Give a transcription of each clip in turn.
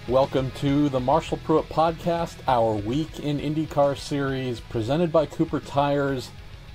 Welcome to the Marshall Pruitt Podcast, our Week in IndyCar series presented by Cooper Tires.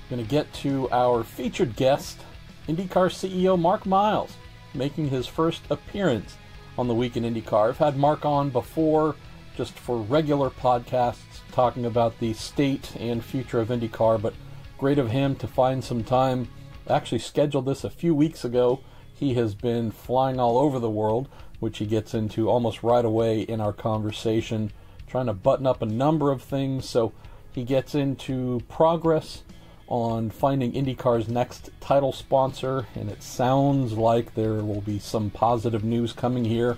Going to get to our featured guest, IndyCar CEO Mark Miles, making his first appearance on the Week in IndyCar. I've had Mark on before, just for regular podcasts, talking about the state and future of IndyCar, but great of him to find some time. I actually scheduled this a few weeks ago. He has been flying all over the world, which he gets into almost right away in our conversation, trying to button up a number of things. So he gets into progress on finding IndyCar's next title sponsor, and it sounds like there will be some positive news coming here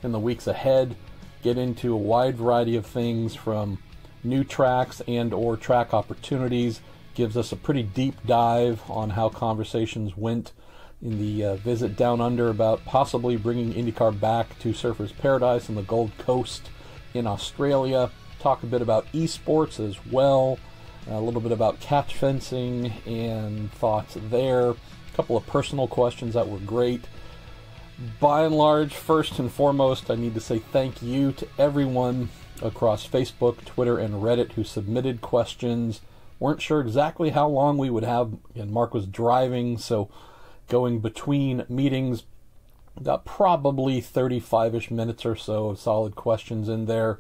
in the weeks ahead. Get into a wide variety of things from new tracks and or track opportunities. Gives us a pretty deep dive on how conversations went in the visit down under about possibly bringing IndyCar back to Surfers Paradise on the Gold Coast in Australia. Talk a bit about esports as well, a little bit about catch fencing and thoughts there. A couple of personal questions that were great. By and large, first and foremost, I need to say thank you to everyone across Facebook, Twitter, and Reddit who submitted questions. Weren't sure exactly how long we would have, and Mark was driving, so going between meetings, got probably 35-ish minutes or so of solid questions in there.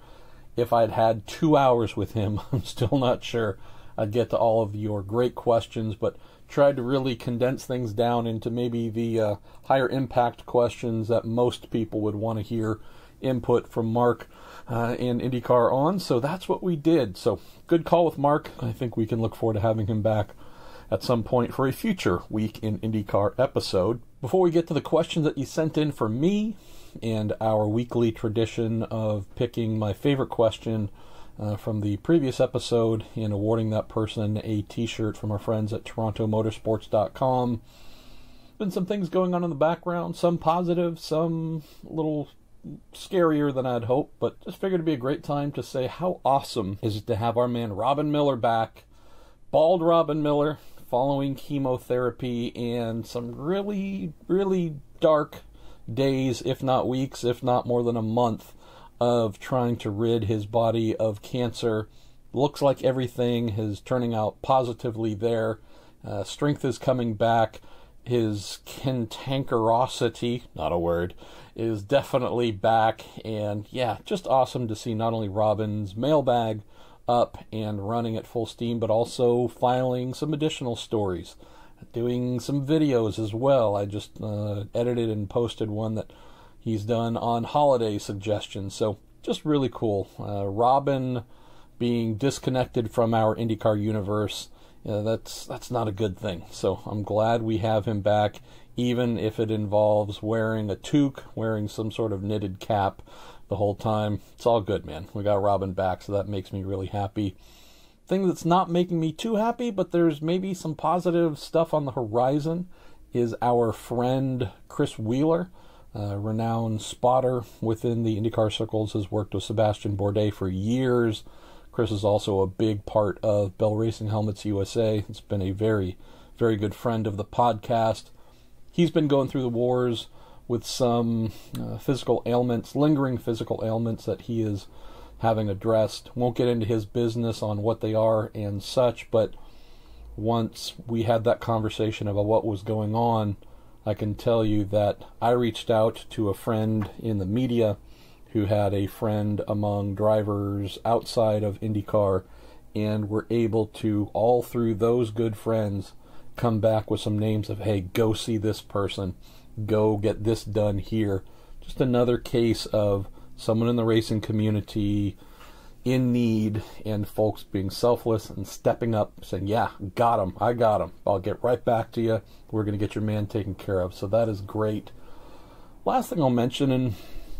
If I'd had 2 hours with him, I'm still not sure I'd get to all of your great questions, but tried to really condense things down into maybe the higher impact questions that most people would want to hear input from Mark and IndyCar on. So that's what we did. So good call with Mark. I think we can look forward to having him back at some point for a future Week in IndyCar episode. Before we get to the questions that you sent in for me and our weekly tradition of picking my favorite question from the previous episode and awarding that person a t-shirt from our friends at TorontoMotorsports.com. Been some things going on in the background, some positive, some a little scarier than I'd hoped, but just figured it'd be a great time to say how awesome is it to have our man Robin Miller back. Bald Robin Miller, following chemotherapy and some really, really dark days, if not weeks, if not more than a month, of trying to rid his body of cancer. Looks like everything is turning out positively there. Strength is coming back. His cantankerosity, not a word, is definitely back. And yeah, just awesome to see not only Robin's mailbag up and running at full steam, but also filing some additional stories, doing some videos as well. I just edited and posted one that he's done on holiday suggestions, so just really cool. Robin being disconnected from our IndyCar universe, that's not a good thing, so I'm glad we have him back, even if it involves wearing a toque, wearing some sort of knitted cap the whole time. It's all good, man. We got Robin back, so that makes me really happy. Thing that's not making me too happy, but there's maybe some positive stuff on the horizon, is our friend Chris Wheeler, a renowned spotter within the IndyCar circles, has worked with Sebastian Bourdais for years. Chris is also a big part of Bell Racing Helmets USA. It's been a very, very good friend of the podcast. He's been going through the wars with some physical ailments, lingering physical ailments that he is having addressed. Won't get into his business on what they are and such, but once we had that conversation about what was going on, I can tell you that I reached out to a friend in the media who had a friend among drivers outside of IndyCar, and were able to, all through those good friends, come back with some names of, hey, go see this person, go get this done here. Just another case of someone in the racing community in need, and folks being selfless and stepping up, saying, yeah, got him, I got him, I'll get right back to you, we're going to get your man taken care of. So that is great. Last thing I'll mention, and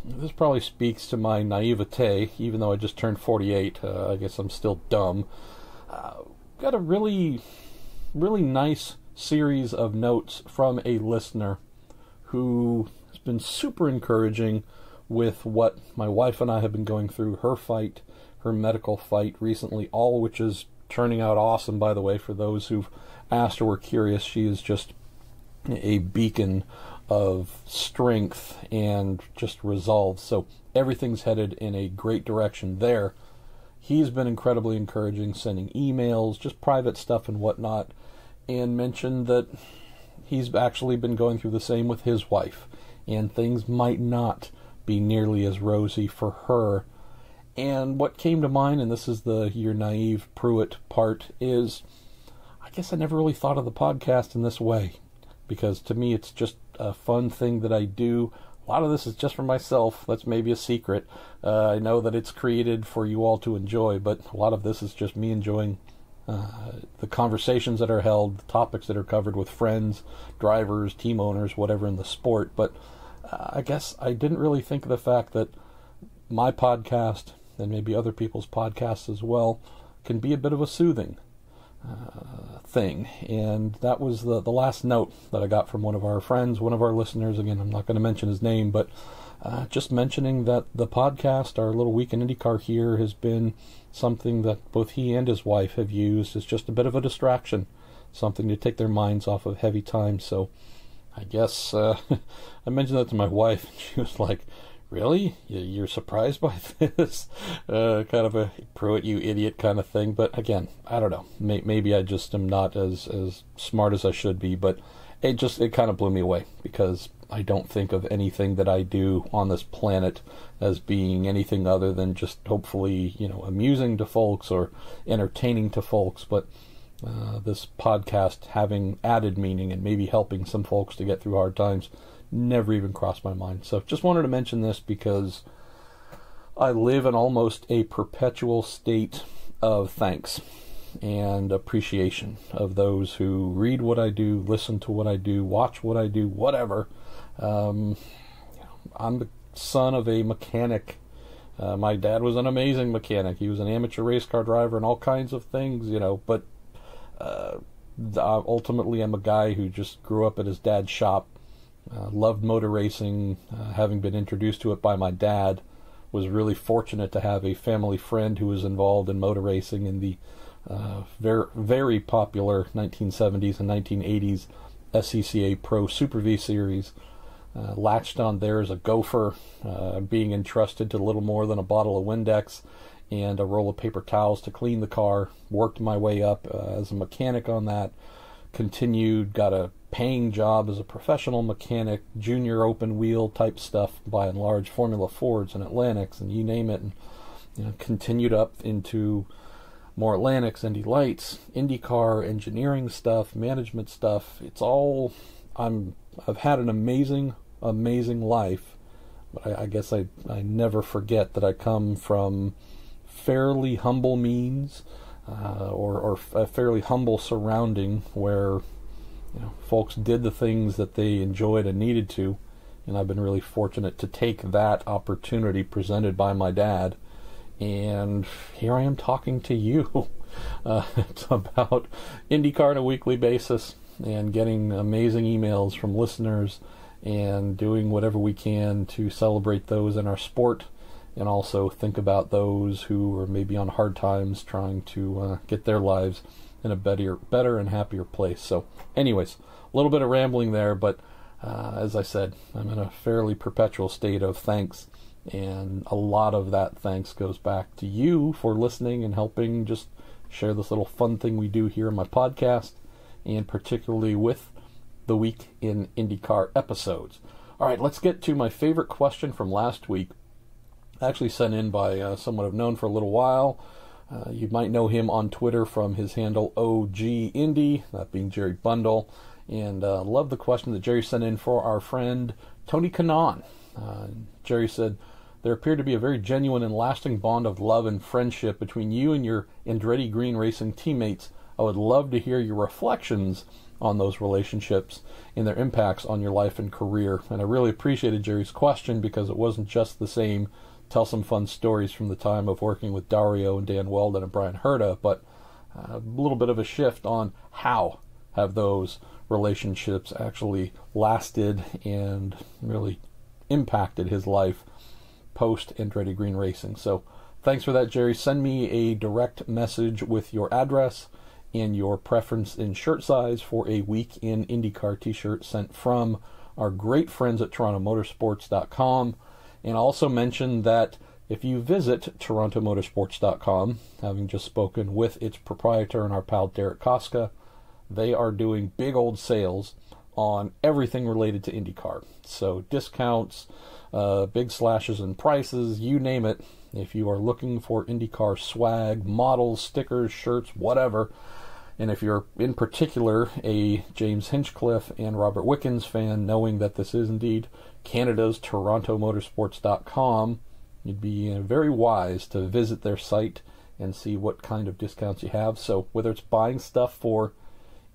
this probably speaks to my naivete, even though I just turned 48, I guess I'm still dumb. Got a really, really nice series of notes from a listener who has been super encouraging with what my wife and I have been going through, her fight, her medical fight recently, all which is turning out awesome, by the way. For those who've asked or were curious, she is just a beacon of strength and just resolve. So everything's headed in a great direction there. He's been incredibly encouraging, sending emails, just private stuff and whatnot, and mentioned that he's actually been going through the same with his wife, and things might not be nearly as rosy for her. And what came to mind, and this is the you're naive Pruitt part, is I guess I never really thought of the podcast in this way, because to me it's just a fun thing that I do. A lot of this is just for myself. That's maybe a secret. I know that it's created for you all to enjoy, but a lot of this is just me enjoying the conversations that are held, the topics that are covered with friends, drivers, team owners, whatever in the sport. But I guess I didn't really think of the fact that my podcast, and maybe other people's podcasts as well, can be a bit of a soothing thing. And that was the last note that I got from one of our friends, one of our listeners. Again, I'm not going to mention his name, but just mentioning that the podcast, our little week in IndyCar here, has been something that both he and his wife have used as just a bit of a distraction, something to take their minds off of heavy times. So I guess I mentioned that to my wife, and she was like, "Really? You're surprised by this?" Kind of a Pruitt, you idiot kind of thing. But again, I don't know. Maybe I just am not as smart as I should be. But it kind of blew me away, because I don't think of anything that I do on this planet as being anything other than just hopefully, amusing to folks or entertaining to folks. But this podcast having added meaning and maybe helping some folks to get through hard times never even crossed my mind. So just wanted to mention this, because I live in almost a perpetual state of thanks and appreciation of those who read what I do, listen to what I do, watch what I do, whatever. I'm the son of a mechanic. My dad was an amazing mechanic. He was an amateur race car driver and all kinds of things, but ultimately I'm a guy who just grew up at his dad's shop. Loved motor racing, having been introduced to it by my dad. Was really fortunate to have a family friend who was involved in motor racing in the very, very popular 1970s and 1980s SCCA Pro Super V Series. Latched on there as a gopher, being entrusted to little more than a bottle of Windex and a roll of paper towels to clean the car. Worked my way up as a mechanic on that. Continued, got a paying job as a professional mechanic, junior open wheel type stuff, by and large, Formula Fords and Atlantics and you name it, and continued up into more Atlantics, Indy Lights, IndyCar, engineering stuff, management stuff. It's all, I've had an amazing life, but I guess I never forget that I come from fairly humble means, or a fairly humble surrounding where folks did the things that they enjoyed and needed to, and I've been really fortunate to take that opportunity presented by my dad, and here I am talking to you it's about IndyCar on a weekly basis, and getting amazing emails from listeners, and doing whatever we can to celebrate those in our sport, and also think about those who are maybe on hard times, trying to get their lives in a better and happier place. So anyways, a little bit of rambling there, but as I said, I'm in a fairly perpetual state of thanks, and a lot of that thanks goes back to you for listening and helping just share this little fun thing we do here in my podcast, and particularly with the Week in IndyCar episodes. All right, let's get to my favorite question from last week, actually sent in by someone I've known for a little while. You might know him on Twitter from his handle OG Indy, that being Jerry Bundle. And love the question that Jerry sent in for our friend Tony Kanaan. Jerry said, "There appeared to be a very genuine and lasting bond of love and friendship between you and your Andretti Green Racing teammates. I would love to hear your reflections on those relationships and their impacts on your life and career." And I really appreciated Jerry's question, because it wasn't just the same tell some fun stories from the time of working with Dario and Dan Weldon and Brian Herta, but a little bit of a shift on how have those relationships actually lasted and really impacted his life post Andretti Green Racing. So thanks for that, Jerry. Send me a direct message with your address and your preference in shirt size for a Week in IndyCar t-shirt sent from our great friends at TorontoMotorsports.com, and also mention that if you visit TorontoMotorsports.com, having just spoken with its proprietor and our pal Derek Koska, they are doing big old sales on everything related to IndyCar. So discounts, big slashes in prices, you name it. If you are looking for IndyCar swag, models, stickers, shirts, whatever, and if you're in particular a James Hinchcliffe and Robert Wickens fan, knowing that this is indeed Canada's TorontoMotorsports.com, you'd be very wise to visit their site and see what kind of discounts you have. So whether it's buying stuff for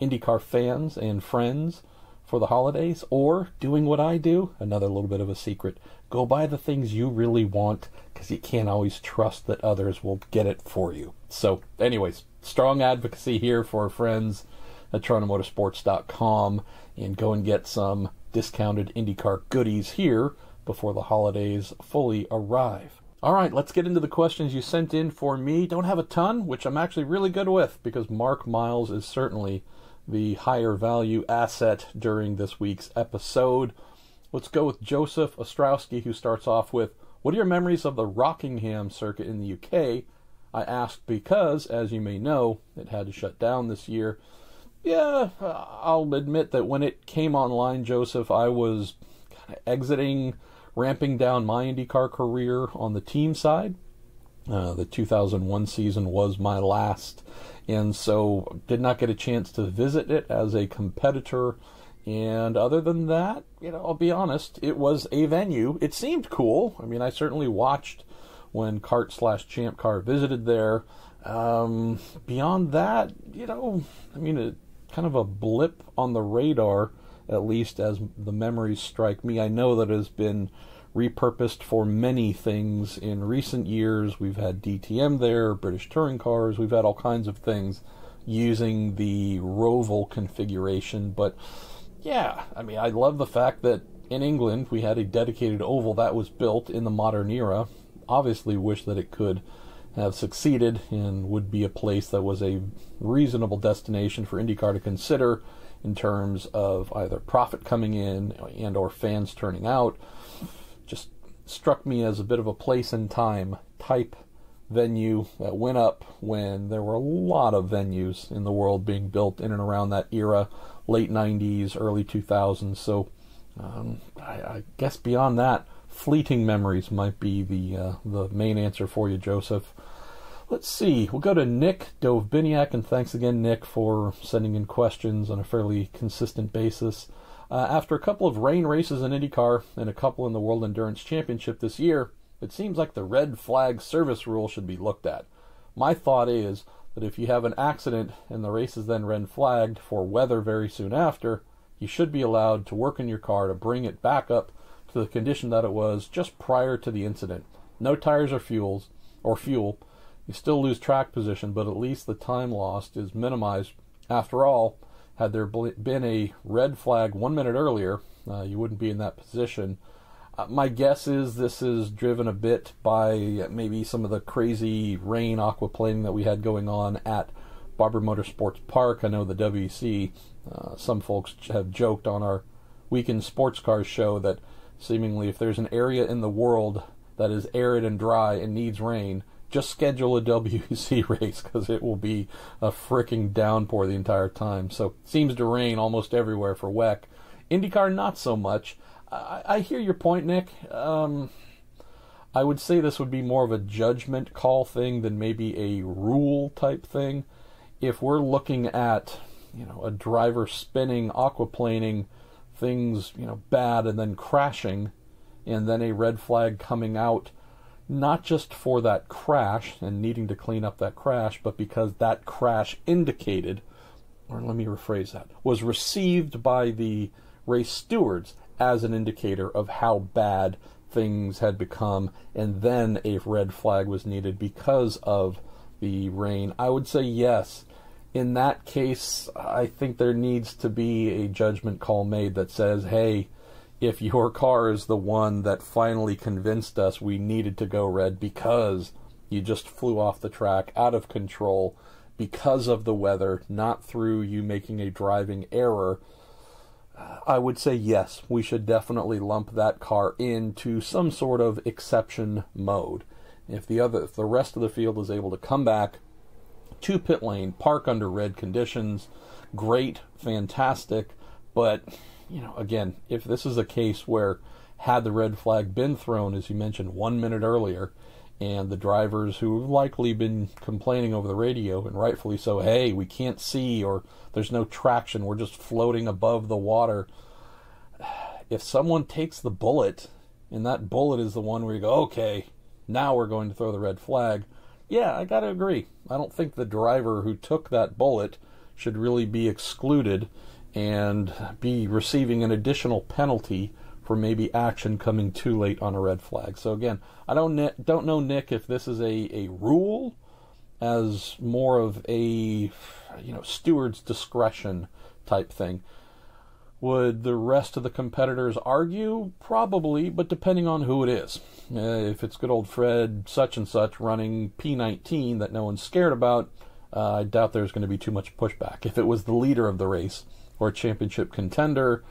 IndyCar fans and friends for the holidays, or doing what I do, another little bit of a secret, go buy the things you really want, because you can't always trust that others will get it for you. So anyways, strong advocacy here for our friends at TorontoMotorsports.com, and go and get some discounted IndyCar goodies here before the holidays fully arrive. All right, let's get into the questions you sent in for me. Don't have a ton, which I'm actually really good with, because Mark Miles is certainly the higher value asset during this week's episode. Let's go with Joseph Ostrowski, who starts off with, what are your memories of the Rockingham circuit in the UK? I asked because, as you may know, it had to shut down this year. Yeah, I'll admit that when it came online, Joseph, I was kind of exiting, ramping down my IndyCar career on the team side. The 2001 season was my last, and so did not get a chance to visit it as a competitor. And other than that, I'll be honest, it was a venue. It seemed cool. I mean, I certainly watched when Kart/Champ Car visited there. Beyond that, kind of a blip on the radar, at least as the memories strike me. I know that it has been repurposed for many things in recent years. We've had DTM there, British touring cars, we've had all kinds of things using the Roval configuration. But yeah, I love the fact that in England we had a dedicated oval that was built in the modern era. Obviously wish that it could have succeeded and would be a place that was a reasonable destination for IndyCar to consider in terms of either profit coming in and or fans turning out. Just struck me as a bit of a place and time type venue that went up when there were a lot of venues in the world being built in and around that era, late 90s, early 2000s. So I guess beyond that, fleeting memories might be the main answer for you, Joseph. Let's see. We'll go to Nick Dovbiniak, and thanks again, Nick, for sending in questions on a fairly consistent basis. After a couple of rain races in IndyCar and a couple in the World Endurance Championship this year, it seems like the red flag service rule should be looked at. My thought is that if you have an accident and the race is then red flagged for weather very soon after, you should be allowed to work in your car to bring it back up to the condition that it was just prior to the incident. No tires or fuel. You still lose track position, but at least the time lost is minimized. After all, had there been a red flag 1 minute earlier, you wouldn't be in that position. My guess is this is driven a bit by maybe some of the crazy rain aquaplaning that we had going on at Barber Motorsports Park. I know the WC, some folks have joked on our Weekend Sports Cars show that seemingly if there's an area in the world that is arid and dry and needs rain, just schedule a WC race, because it will be a freaking downpour the entire time. So it seems to rain almost everywhere for WEC. IndyCar, not so much. I hear your point, Nick. I would say this would be more of a judgment call thing than maybe a rule type thing. If we're looking at, a driver spinning, aquaplaning, things, bad, and then crashing, and then a red flag coming out, not just for that crash and needing to clean up that crash, but because that crash indicated, or let me rephrase that, was received by the race stewards as an indicator of how bad things had become, and then a red flag was needed because of the rain. I would say yes. In that case, I think there needs to be a judgment call made that says, hey, if your car is the one that finally convinced us we needed to go red because you just flew off the track out of control because of the weather, not through you making a driving error, I would say yes, we should definitely lump that car into some sort of exception mode. If the rest of the field is able to come back to pit lane, park under red conditions, great, fantastic. But, again, if this is a case where had the red flag been thrown, as you mentioned 1 minute earlier, and the drivers who have likely been complaining over the radio, and rightfully so, hey, we can't see, or there's no traction, we're just floating above the water. If someone takes the bullet, and that bullet is the one where you go, okay, now we're going to throw the red flag, yeah, I gotta agree. I don't think the driver who took that bullet should really be excluded and be receiving an additional penalty for maybe action coming too late on a red flag. So again, I don't know, Nick, if this is a rule as more of a steward's discretion type thing. Would the rest of the competitors argue? Probably, but depending on who it is. If it's good old Fred such and such running P19 that no one's scared about, I doubt there's going to be too much pushback. If it was the leader of the race or a championship contender,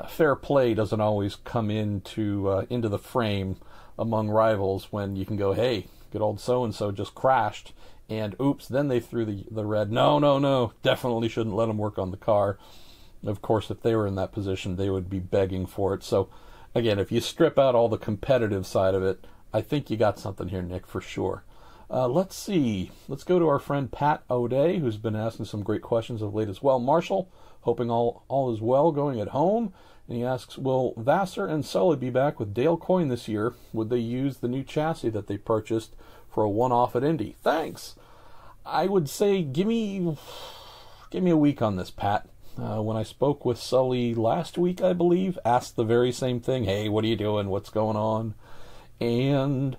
fair play doesn't always come into the frame among rivals when you can go, hey, good old so-and-so just crashed, and oops, then they threw the red. No, definitely shouldn't let them work on the car. Of course, if they were in that position, they would be begging for it. So, again, if you strip out all the competitive side of it, I think you got something here, Nick, for sure. Let's see. Let's go to our friend Pat O'Day, who's been asking some great questions of late as well. Marshall, hoping all is well going at home. And he asks, will Vassar and Sully be back with Dale Coyne this year? Would they use the new chassis that they purchased for a one-off at Indy? Thanks. I would say give me a week on this, Pat. When I spoke with Sully last week, I believe, asked the very same thing. Hey, what are you doing? What's going on? And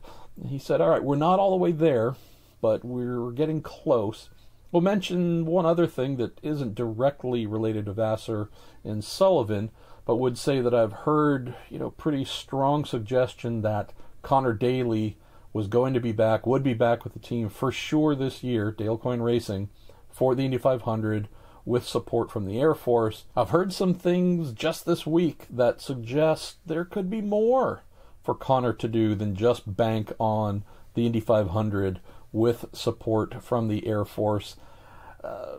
he said, all right, we're not all the way there, but we're getting close. We'll mention one other thing that isn't directly related to Vassar and Sullivan, but would say that I've heard, pretty strong suggestion that Connor Daly was going to be back, would be back with the team for sure this year, Dale Coyne Racing, for the Indy 500, with support from the Air Force. I've heard some things just this week that suggest there could be more for Connor to do than just bank on the Indy 500 with support from the Air Force.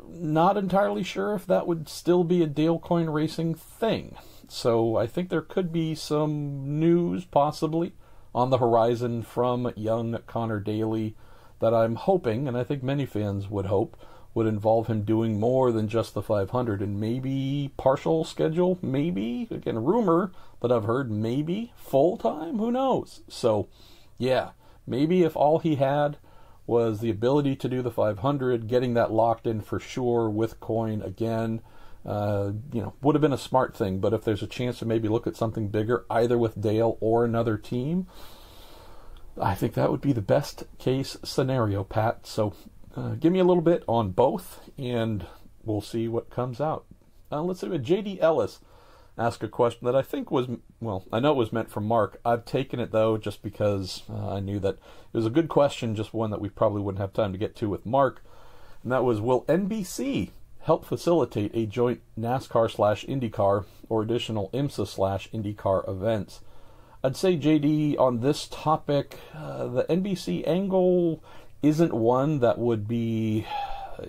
Not entirely sure if that would still be a Dale Coyne Racing thing. So I think there could be some news possibly on the horizon from young Connor Daly that I'm hoping, and I think many fans would hope, would involve him doing more than just the 500 and maybe partial schedule, maybe, again, a rumor that I've heard, maybe full-time, who knows? So, yeah, maybe if all he had was the ability to do the 500, getting that locked in for sure with Coyne again, would have been a smart thing. But if there's a chance to maybe look at something bigger, either with Dale or another team, I think that would be the best case scenario, Pat. So give me a little bit on both, and we'll see what comes out. Let's see, J.D. Ellis asked a question that I think was, I know it was meant for Mark. I've taken it, though, just because I knew that it was a good question, just one that we probably wouldn't have time to get to with Mark. And that was, will NBC help facilitate a joint NASCAR/IndyCar or additional IMSA/IndyCar events? I'd say, JD, on this topic, the NBC angle isn't one that would be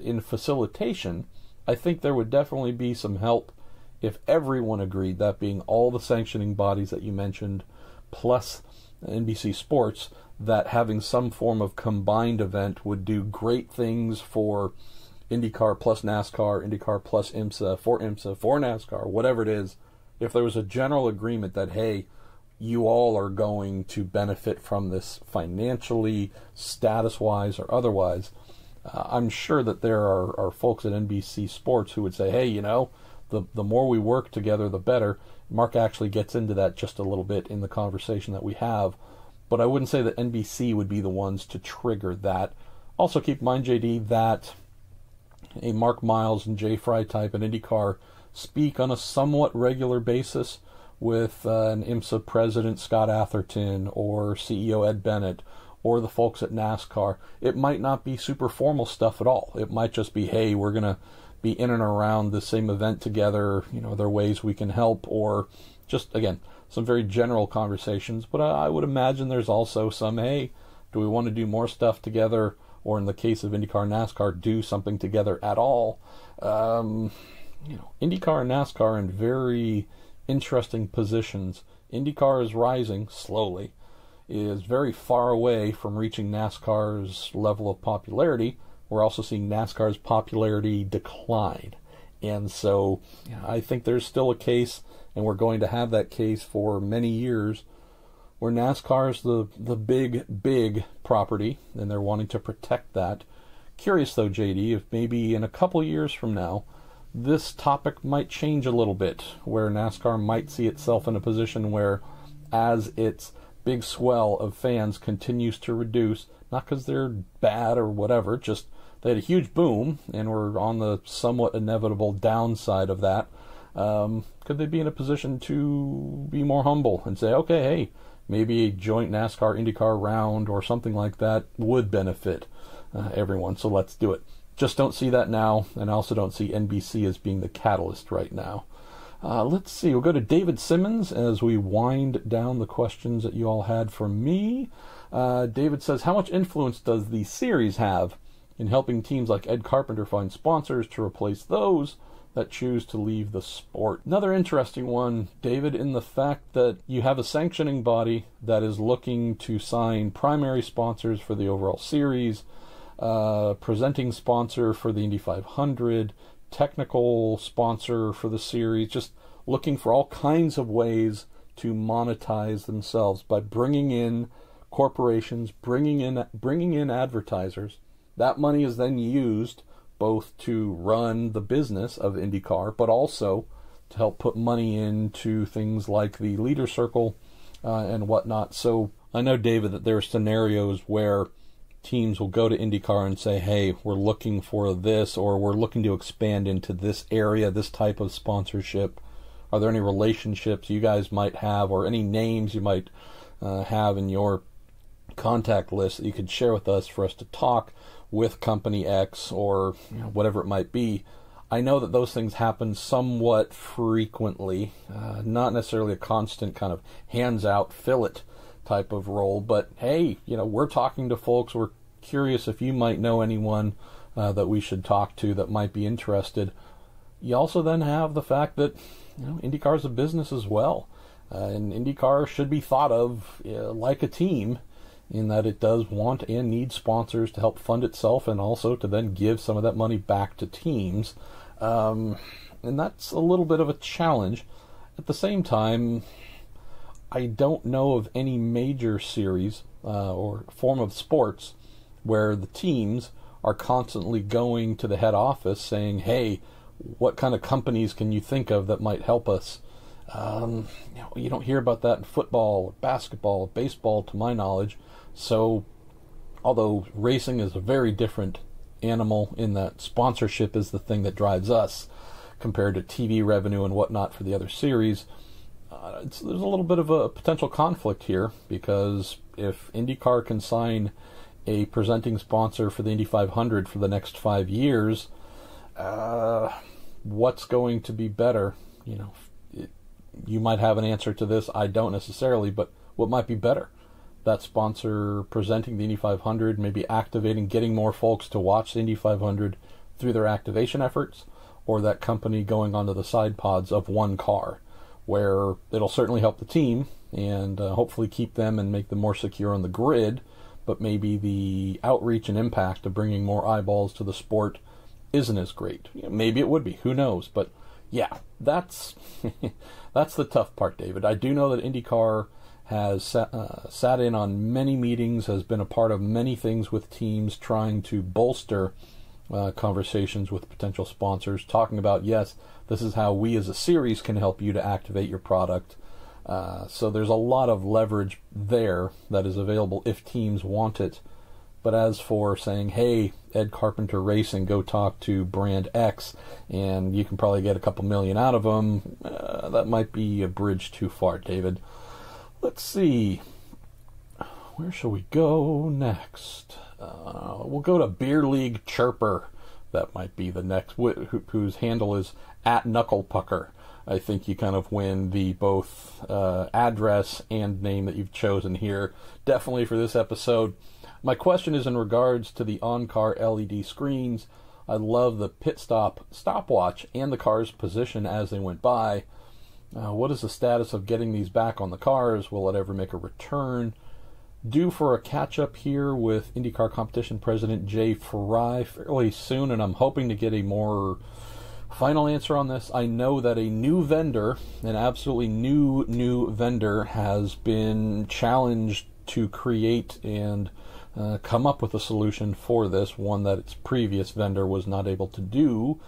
in facilitation. I think there would definitely be some help if everyone agreed, that being all the sanctioning bodies that you mentioned, plus NBC Sports, that having some form of combined event would do great things for IndyCar plus NASCAR, IndyCar plus IMSA, for NASCAR, whatever it is. If there was a general agreement that, hey, you all are going to benefit from this financially, status-wise, or otherwise, I'm sure that there are folks at NBC Sports who would say, hey, the more we work together, the better. Mark actually gets into that just a little bit in the conversation that we have, but I wouldn't say that NBC would be the ones to trigger that. Also keep in mind, JD, that a Mark Miles and Jay Fry type at IndyCar speak on a somewhat regular basis with an IMSA president, Scott Atherton, or CEO Ed Bennett, or the folks at NASCAR. It might not be super formal stuff at all. It might just be, hey, we're going to be in and around the same event together. Are there ways we can help, or just, again, some very general conversations. But I would imagine there's also some, hey, do we want to do more stuff together? Or in the case of IndyCar and NASCAR, do something together at all. IndyCar and NASCAR are in very interesting positions. IndyCar is rising slowly, is very far away from reaching NASCAR's level of popularity. We're also seeing NASCAR's popularity decline. And so I think there's still a case, and we're going to have that case for many years, where NASCAR is the big property, and they're wanting to protect that. Curious though, JD, if maybe in a couple years from now, this topic might change a little bit, where NASCAR might see itself in a position where, as its big swell of fans continues to reduce, not because they're bad or whatever, just they had a huge boom, and we're on the somewhat inevitable downside of that. Could they be in a position to be more humble and say, okay, hey, maybe a joint NASCAR IndyCar round or something like that would benefit everyone, so let's do it. Just don't see that now, and I also don't see NBC as being the catalyst right now. Let's see, we'll go to David Simmons as we wind down the questions that you all had for me. David says, how much influence does the series have in helping teams like Ed Carpenter find sponsors to replace those that choose to leave the sport? Another interesting one, David, in the fact that you have a sanctioning body that is looking to sign primary sponsors for the overall series, presenting sponsor for the Indy 500, technical sponsor for the series, just looking for all kinds of ways to monetize themselves by bringing in corporations, bringing in advertisers. That money is then used both to run the business of IndyCar, but also to help put money into things like the leader circle and whatnot. So I know, David, that there are scenarios where teams will go to IndyCar and say, hey, we're looking for this, or we're looking to expand into this area, this type of sponsorship. Are there any relationships you guys might have, or any names you might have in your contact list that you could share with us for us to talk with Company X, or whatever it might be? I know that those things happen somewhat frequently, not necessarily a constant kind of hands-out, fill-it type of role, but hey, we're talking to folks. We're curious if you might know anyone that we should talk to that might be interested. You also then have the fact that IndyCar is a business as well, and IndyCar should be thought of like a team, in that it does want and need sponsors to help fund itself, and also to then give some of that money back to teams. And that's a little bit of a challenge. At the same time, I don't know of any major series or form of sports where the teams are constantly going to the head office saying, hey, what kind of companies can you think of that might help us? You don't hear about that in football, basketball, baseball, to my knowledge. So, although racing is a very different animal in that sponsorship is the thing that drives us compared to TV revenue and whatnot for the other series, there's a little bit of a potential conflict here, because if IndyCar can sign a presenting sponsor for the Indy 500 for the next 5 years, what's going to be better? You might have an answer to this. I don't necessarily, but what might be better? That sponsor presenting the Indy 500, maybe activating, getting more folks to watch the Indy 500 through their activation efforts, or that company going onto the side pods of one car, where it'll certainly help the team and hopefully keep them and make them more secure on the grid, but maybe the outreach and impact of bringing more eyeballs to the sport isn't as great. Maybe it would be, who knows? But yeah, that's that's the tough part, David. I do know that IndyCar has sat in on many meetings, has been a part of many things with teams trying to bolster conversations with potential sponsors, talking about, yes, this is how we as a series can help you to activate your product. So there's a lot of leverage there that is available if teams want it. But as for saying, hey, Ed Carpenter Racing, go talk to brand X, and you can probably get a couple million out of them, that might be a bridge too far, David. Let's see. Where shall we go next? We'll go to Beer League Chirper that might be the next, whose handle is @knucklepucker. I think you kind of win the both address and name that you've chosen here, definitely for this episode. My question is in regards to the on-car LED screens. I love the pit stop stopwatch and the car's position as they went by. What is the status of getting these back on the cars? Will it ever make a return? Due for a catch-up here with IndyCar competition president Jay Fry fairly soon, and I'm hoping to get a more final answer on this. I know that a new vendor, an absolutely new vendor, has been challenged to create and come up with a solution for this, one that its previous vendor was not able to do.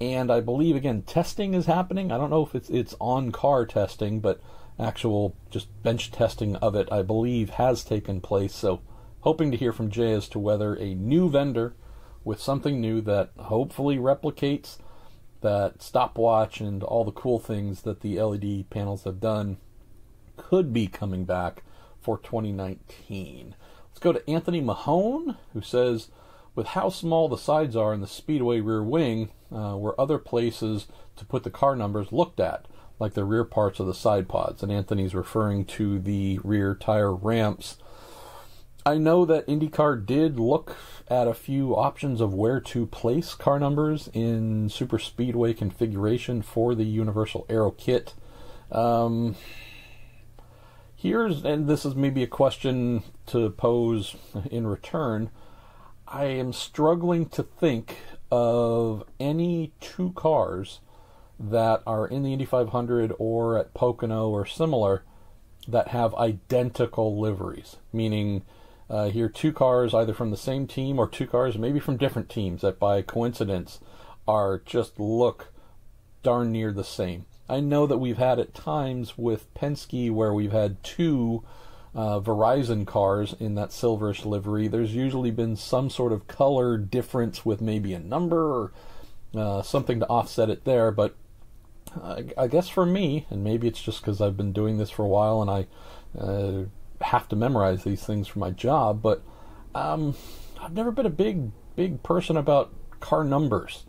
And I believe, again, testing is happening. I don't know if it's on-car testing, but actual just bench testing of it, I believe, has taken place. So hoping to hear from Jay as to whether a new vendor with something new that hopefully replicates that stopwatch and all the cool things that the LED panels have done could be coming back for 2019. Let's go to Anthony Mahone, who says, with how small the sides are in the Speedway rear wing, were other places to put the car numbers looked at, like the rear parts of the side pods? And Anthony's referring to the rear tire ramps. I know that IndyCar did look at a few options of where to place car numbers in Super Speedway configuration for the Universal Aero Kit. And this is maybe a question to pose in return. I am struggling to think of any two cars that are in the Indy 500 or at Pocono or similar that have identical liveries, meaning here two cars either from the same team or two cars maybe from different teams that by coincidence are just look darn near the same. I know that we've had at times with Penske where we've had two Verizon cars in that silverish livery. There's usually been some sort of color difference with maybe a number or something to offset it there, but I guess for me, and maybe it's just because I've been doing this for a while and I have to memorize these things for my job, but I've never been a big person about car numbers,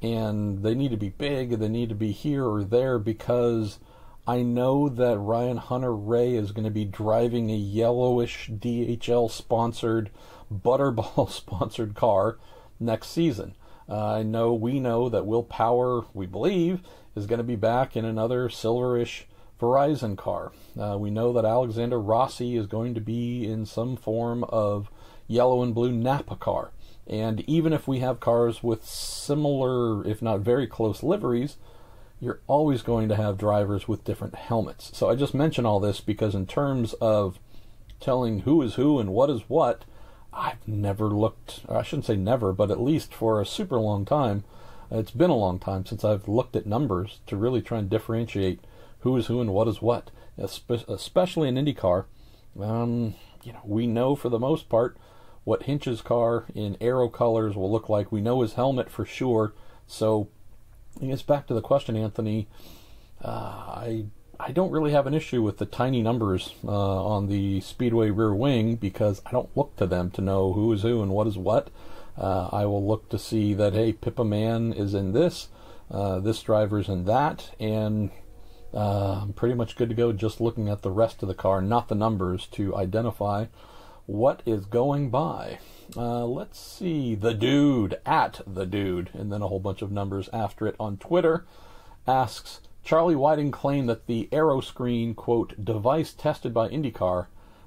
and they need to be big, they need to be here or there, because I know that Ryan Hunter-Reay is going to be driving a yellowish DHL-sponsored, Butterball-sponsored car next season. We know that Will Power, we believe, is going to be back in another silverish Verizon car. We know that Alexander Rossi is going to be in some form of yellow and blue Napa car. And even if we have cars with similar, if not very close liveries, you're always going to have drivers with different helmets. So I just mention all this because in terms of telling who is who and what is what, I've never looked, or I shouldn't say never, but at least for a super long time, it's been a long time since I've looked at numbers to really try and differentiate who is who and what is what, especially in IndyCar. We know for the most part what Hinch's car in aero colors will look like. We know his helmet for sure. So I guess back to the question, Anthony, I don't really have an issue with the tiny numbers on the Speedway rear wing because I don't look to them to know who is who and what is what. I will look to see that, hey, Pippa Man is in this driver's in that, and I'm pretty much good to go just looking at the rest of the car, not the numbers, to identify what is going by. Let's see. The Dude, @TheDude, and then a whole bunch of numbers after it on Twitter, asks, Charlie Whiting claimed that the Aero Screen, quote, device tested by IndyCar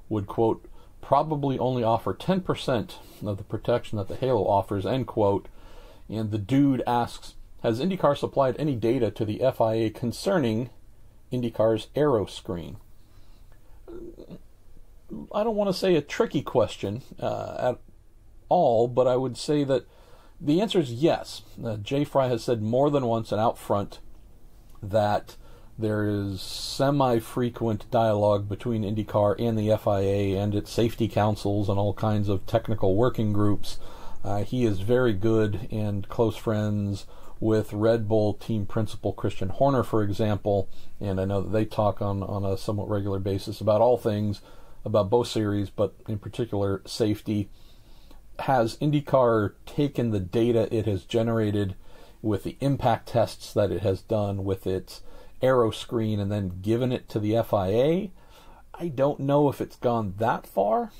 would, quote, probably only offer 10% of the protection that the Halo offers, end quote. And the Dude asks, has IndyCar supplied any data to the FIA concerning IndyCar's Aero Screen? I don't want to say a tricky question at all, but I would say that the answer is yes. Jay Fry has said more than once and out front that there is semi-frequent dialogue between IndyCar and the FIA and its safety councils and all kinds of technical working groups. He is very good and close friends with Red Bull team principal Christian Horner, for example, and I know that they talk on a somewhat regular basis about all things, about both series, but in particular safety. has IndyCar taken the data it has generated with the impact tests that it has done with its aero screen and then given it to the FIA? I don't know if it's gone that far,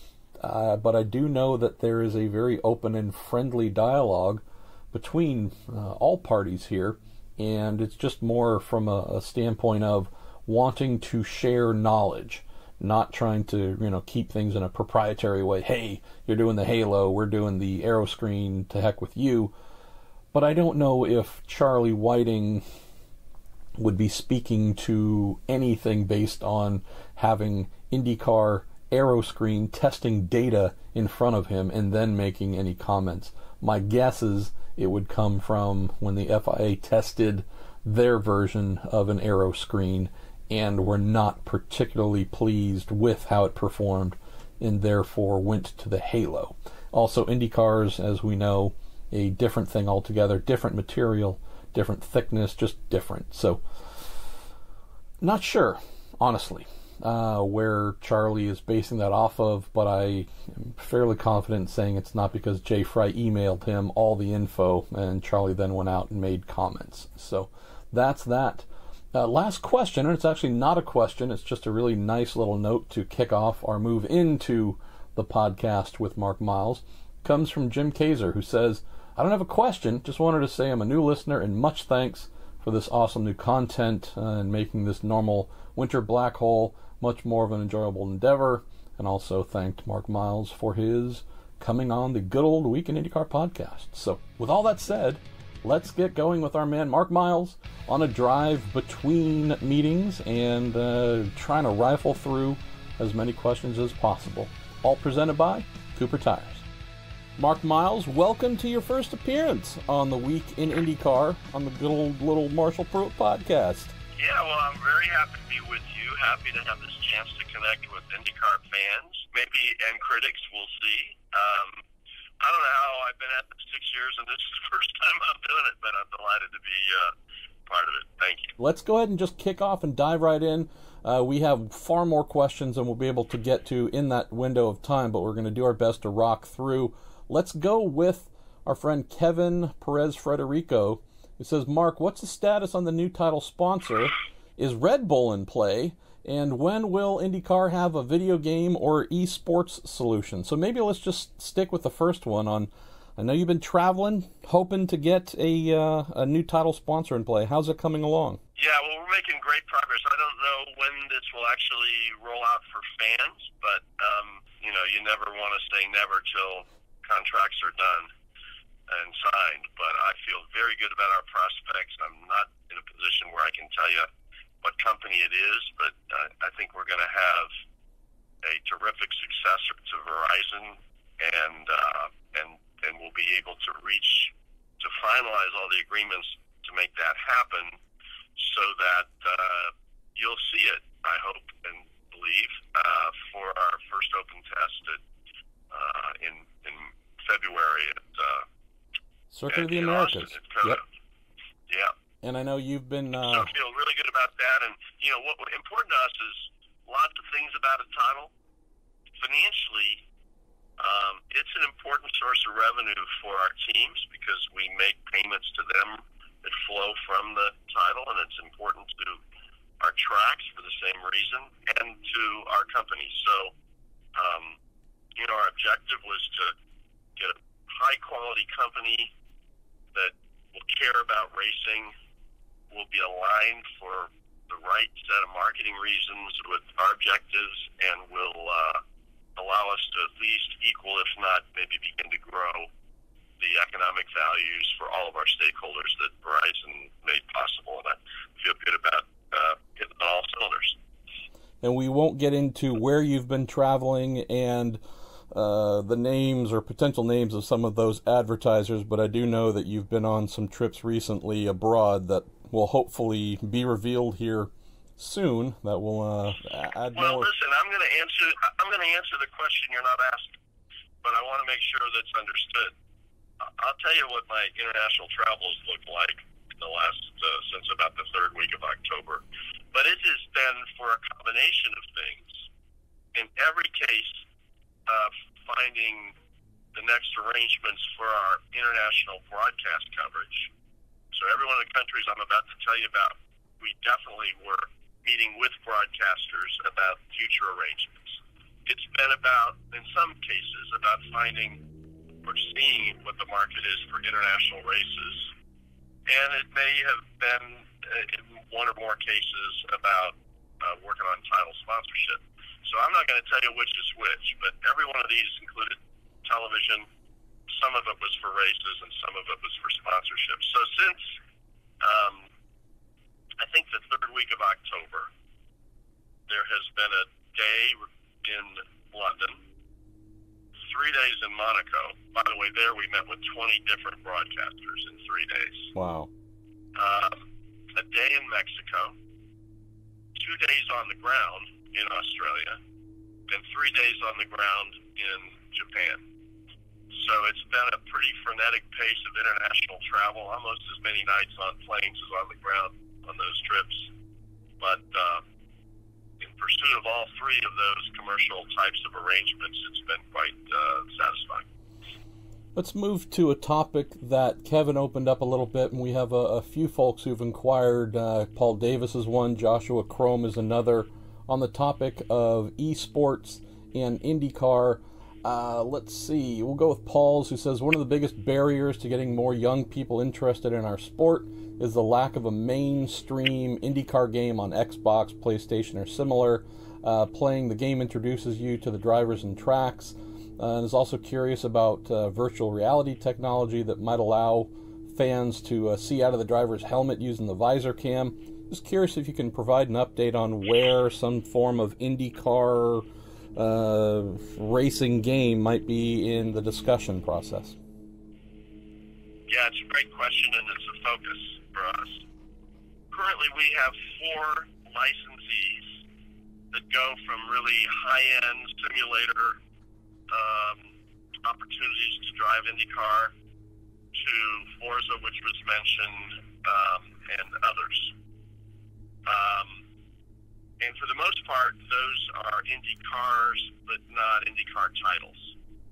but I do know that there is a very open and friendly dialogue between all parties here, and it's just more from a standpoint of wanting to share knowledge, not trying to keep things in a proprietary way. Hey, you're doing the halo, we're doing the aero screen, to heck with you. But I don't know if Charlie Whiting would be speaking to anything based on having IndyCar aero screen testing data in front of him and then making any comments. My guess is it would come from when the FIA tested their version of an aero screen and were not particularly pleased with how it performed and therefore went to the halo. Also, IndyCars, as we know, a different thing altogether, different material, different thickness, just different. So, not sure, honestly, where Charlie is basing that off of, but I am fairly confident saying it's not because Jay Fry emailed him all the info and Charlie then went out and made comments. So, that's that. Last question, and it's actually not a question, it's just a really nice little note to kick off our move into the podcast with Mark Miles, comes from Jim Kaiser, who says, I don't have a question, just wanted to say I'm a new listener and much thanks for this awesome new content and making this normal winter black hole much more of an enjoyable endeavor, and also thanked Mark Miles for his coming on the good old Week in IndyCar podcast. So, with all that said, let's get going with our man Mark Miles on a drive between meetings and trying to rifle through as many questions as possible. All presented by Cooper Tires. Mark Miles, welcome to your first appearance on the Week in IndyCar on the good old little Marshall Pruitt podcast. Yeah, well, I'm very happy to be with you. Happy to have this chance to connect with IndyCar fans, maybe, and critics. We'll see. I don't know how I've been at this 6 years, and this is the first time I'm doing it, but I'm delighted to be part of it. Thank you. Let's go ahead and just kick off and dive right in. We have far more questions than we'll be able to get to in that window of time, but we're going to do our best to rock through. Let's go with our friend Kevin Perez Frederico, who says, Mark, what's the status on the new title sponsor? Is Red Bull in play? And when will IndyCar have a video game or esports solution? So maybe let's just stick with the first one. I know you've been traveling, hoping to get a new title sponsor in play. How's it coming along? Yeah, well, we're making great progress. I don't know when this will actually roll out for fans, but, you never want to say never till contracts are done and signed. But I feel very good about our prospects. I'm not in a position where I can tell you what company it is, but I think we're going to have a terrific successor to Verizon, and we'll be able to finalize all the agreements to make that happen, so that you'll see it, I hope and believe, for our first open test in February at Circuit of the Americas. Yep. Yeah. And I know you've been... So I feel really good about that. And, what's important to us is lots of things about a title. Financially, it's an important source of revenue for our teams because we make payments to them that flow from the title, and it's important to our tracks for the same reason and to our company. So, our objective was to get a high-quality company that will care about racing, will be aligned for the right set of marketing reasons with our objectives, and will allow us to at least equal, if not maybe begin to grow, the economic values for all of our stakeholders that Verizon made possible. And I feel good about hitting on all cylinders. And we won't get into where you've been traveling and the names or potential names of some of those advertisers, but I do know that you've been on some trips recently abroad that will hopefully be revealed here soon. That will add well, more. Listen, I'm going to answer the question you're not asking, but I want to make sure that's understood. I'll tell you what my international travels look like in the last since about the third week of October, but it has been for a combination of things. In every case, finding the next arrangements for our international broadcast coverage. So every one of the countries I'm about to tell you about, we definitely were meeting with broadcasters about future arrangements. It's been about, in some cases, about finding or seeing what the market is for international races. And it may have been, in one or more cases, about working on title sponsorship. So I'm not going to tell you which is which, but every one of these included television. Some of it was for races and some of it was for sponsorship. So since, I think the third week of October, there has been a day in London, 3 days in Monaco. By the way, there we met with 20 different broadcasters in 3 days. Wow. A day in Mexico, 2 days on the ground in Australia, and 3 days on the ground in Japan. So it's been a pretty frenetic pace of international travel, almost as many nights on planes as on the ground on those trips. But in pursuit of all three of those commercial types of arrangements, it's been quite satisfying. Let's move to a topic that Kevin opened up a little bit, and we have a few folks who've inquired. Paul Davis is one, Joshua Crome is another, on the topic of esports and IndyCar. Let's see, we'll go with Paul's, who says, one of the biggest barriers to getting more young people interested in our sport is the lack of a mainstream IndyCar game on Xbox, PlayStation, or similar. Playing the game introduces you to the drivers and tracks, and is also curious about virtual reality technology that might allow fans to see out of the driver's helmet using the visor cam. Just curious if you can provide an update on where some form of IndyCar racing game might be in the discussion process. Yeah, it's a great question, and it's a focus for us. Currently, we have 4 licensees that go from really high-end simulator opportunities to drive IndyCar to Forza, which was mentioned, and others. And for the most part, those are IndyCars, but not IndyCar titles.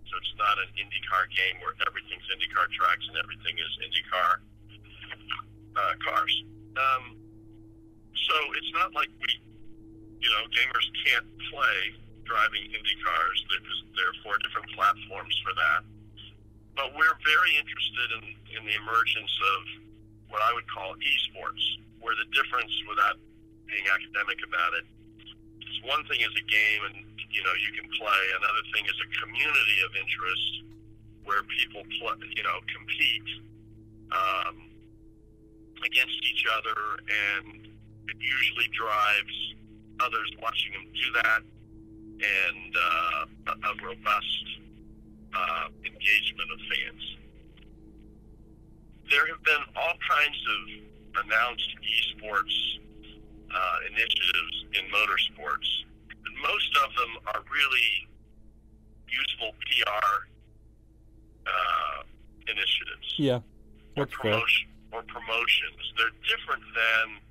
So it's not an IndyCar game where everything's IndyCar tracks and everything is IndyCar cars. So it's not like gamers can't play driving IndyCars. There are 4 different platforms for that. But we're very interested in the emergence of what I would call esports, where the difference, without being academic about it, is one thing is a game and you can play. Another thing is a community of interest where people compete against each other, and it usually drives others watching them do that, and a robust engagement of fans. There have been all kinds of announced esports initiatives in motorsports, and most of them are really useful PR initiatives. Yeah, that's or promotions. They're different than,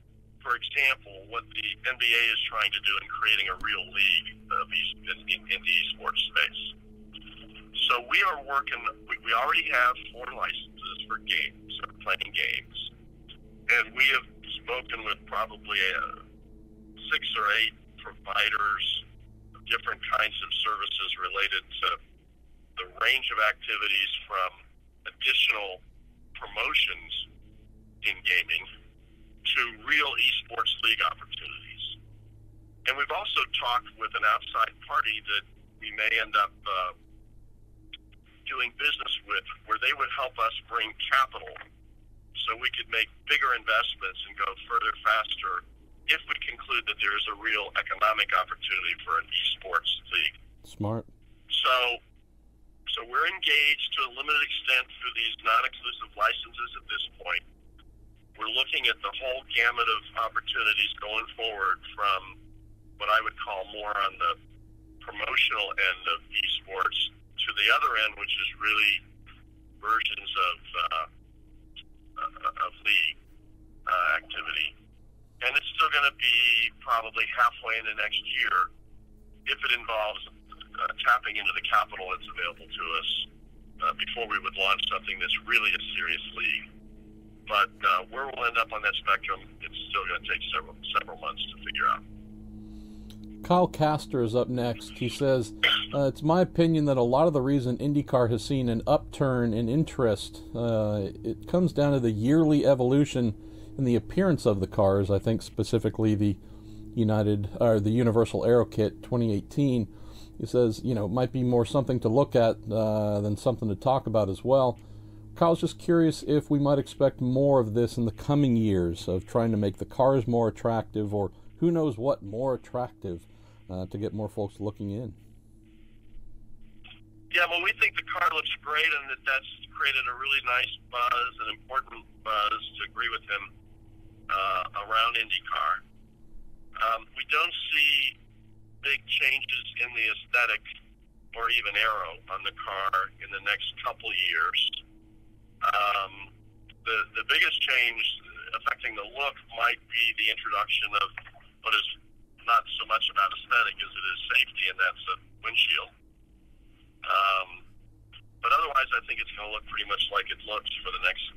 for example, what the NBA is trying to do in creating a real league in the esports space. So we are working. We already have 4 licenses for games, or playing games, and we have spoken with probably 6 or 8 providers of different kinds of services related to the range of activities, from additional promotions in gaming to real esports league opportunities. And we've also talked with an outside party that we may end up doing business with, where they would help us bring capital so we could make bigger investments and go further faster if we conclude that there is a real economic opportunity for an esports league. Smart. So we're engaged to a limited extent through these non-exclusive licenses at this point. We're looking at the whole gamut of opportunities going forward, from what I would call more on the promotional end of esports to the other end, which is really versions of league activity. And it's still going to be probably halfway in the next year if it involves tapping into the capital that's available to us before we would launch something that's really a serious league. But where we'll end up on that spectrum, it's still going to take several months to figure out. Kyle Castor is up next. He says, it's my opinion that a lot of the reason IndyCar has seen an upturn in interest, it comes down to the yearly evolution in the appearance of the cars. I think specifically the Universal Aero Kit 2018. He says, it might be more something to look at than something to talk about as well. Kyle's just curious if we might expect more of this in the coming years, of trying to make the cars more attractive, or who knows what more attractive, to get more folks looking in. Yeah, well, we think the car looks great, and that's created a really nice buzz, an important buzz, to agree with him, around IndyCar. We don't see big changes in the aesthetic or even aero on the car in the next couple years. The biggest change affecting the look might be the introduction of what is not so much about aesthetic as it is safety, and that's a windshield. But otherwise, I think it's going to look pretty much like it looks for the next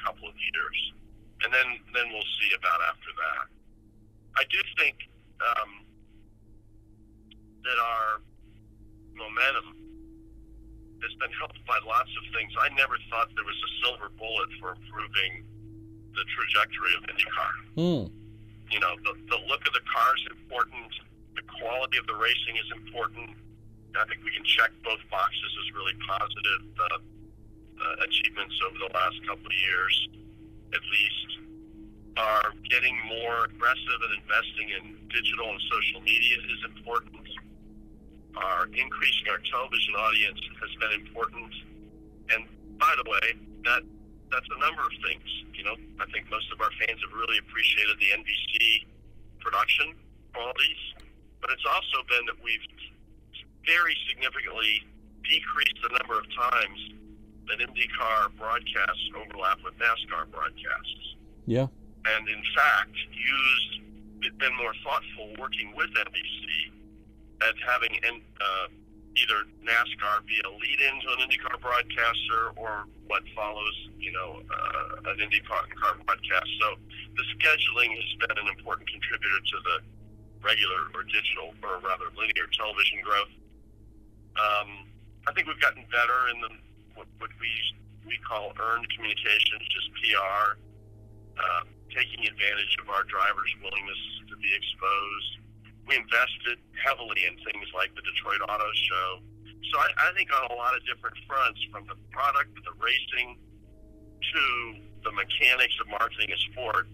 couple of years, and then we'll see about after that. I do think that our momentum has been helped by lots of things. I never thought there was a silver bullet for improving the trajectory of IndyCar. The look of the car is important. The quality of the racing is important. I think we can check both boxes as really positive achievements over the last couple of years, at least. Are getting more aggressive and investing in digital and social media is important. Our increasing our television audience has been important. And by the way, that's a number of things. I think most of our fans have really appreciated the NBC production qualities, but it's also been that we've very significantly decreased the number of times that IndyCar broadcasts overlap with NASCAR broadcasts. Yeah. And in fact, been more thoughtful working with NBC at having either NASCAR be a lead-in to an IndyCar broadcaster or what follows, an IndyCar broadcast. So the scheduling has been an important contributor to the regular or digital, or rather linear television growth. I think we've gotten better in what we call earned communications, just PR, taking advantage of our drivers' willingness to be exposed. We invested heavily in things like the Detroit Auto Show. So I think on a lot of different fronts, from the product to the racing to the mechanics of marketing a sport,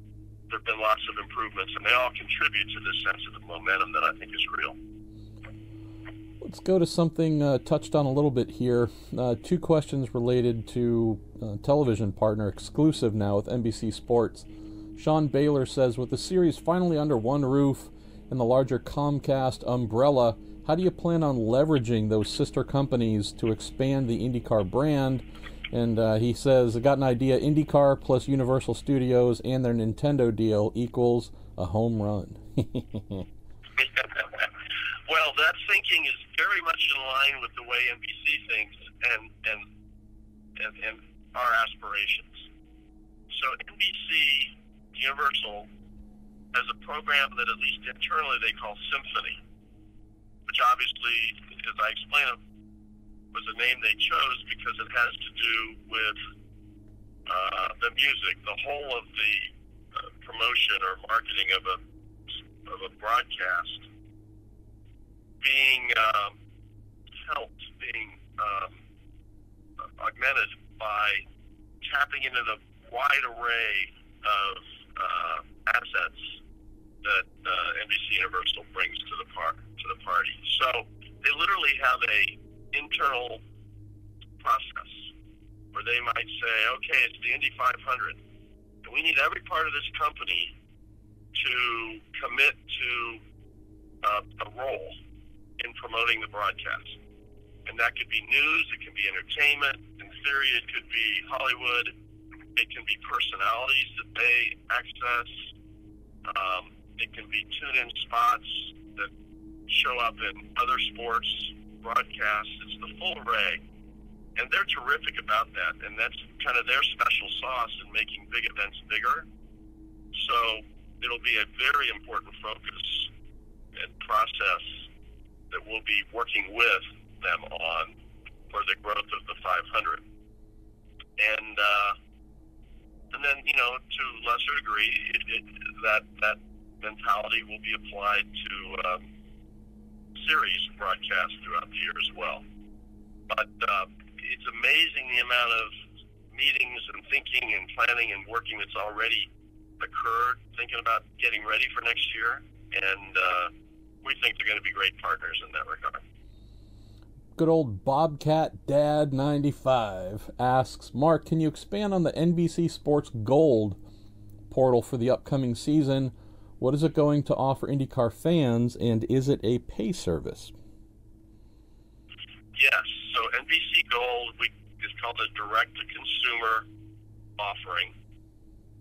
there have been lots of improvements, and they all contribute to this sense of momentum that I think is real. Let's go to something touched on a little bit here. Two questions related to television partner exclusive now with NBC Sports. Sean Baylor says, with the series finally under one roof and the larger Comcast umbrella, how do you plan on leveraging those sister companies to expand the IndyCar brand? And he says, I got an idea, IndyCar plus Universal Studios and their Nintendo deal equals a home run. Well, that thinking is very much in line with the way NBC thinks and our aspirations. So NBC Universal has a program that, at least internally, they call Symphony, which obviously, as I explained, was a name they chose because it has to do with the music, the whole of the promotion or marketing of a broadcast being helped, being augmented by tapping into the wide array of assets that NBC Universal brings to the party. So they literally have a internal process where they might say, okay, it's the Indy 500, and we need every part of this company to commit to a role in promoting the broadcast. And that could be news, it can be entertainment, in theory it could be Hollywood, it can be personalities that they access, it can be tune-in spots that show up in other sports broadcasts. It's the full array. And they're terrific about that, and that's kind of their special sauce in making big events bigger. So it'll be a very important focus and process that we'll be working with them on for the growth of the 500. And then, you know, to a lesser degree, that mentality will be applied to series broadcasts throughout the year as well. But it's amazing the amount of meetings and thinking and planning and working that's already occurred, thinking about getting ready for next year. And we think they're going to be great partners in that regard. Good old Bobcat Dad 95 asks, Mark, can you expand on the NBC Sports Gold portal for the upcoming season? What is it going to offer IndyCar fans, and is it a pay service? Yes. So NBC Gold is called a direct-to-consumer offering.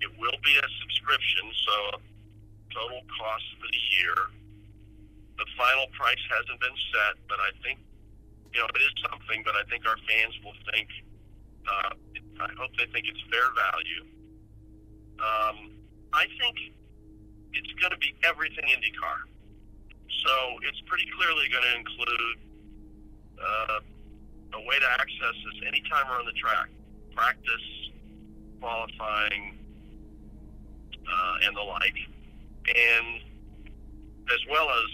It will be a subscription, so total cost for the year. The final price hasn't been set, but I think, you know, it is something, but I think our fans will think, I hope they think it's fair value. I think it's going to be everything IndyCar. So it's pretty clearly going to include a way to access us anytime we're on the track, practice, qualifying, and the like, and as well as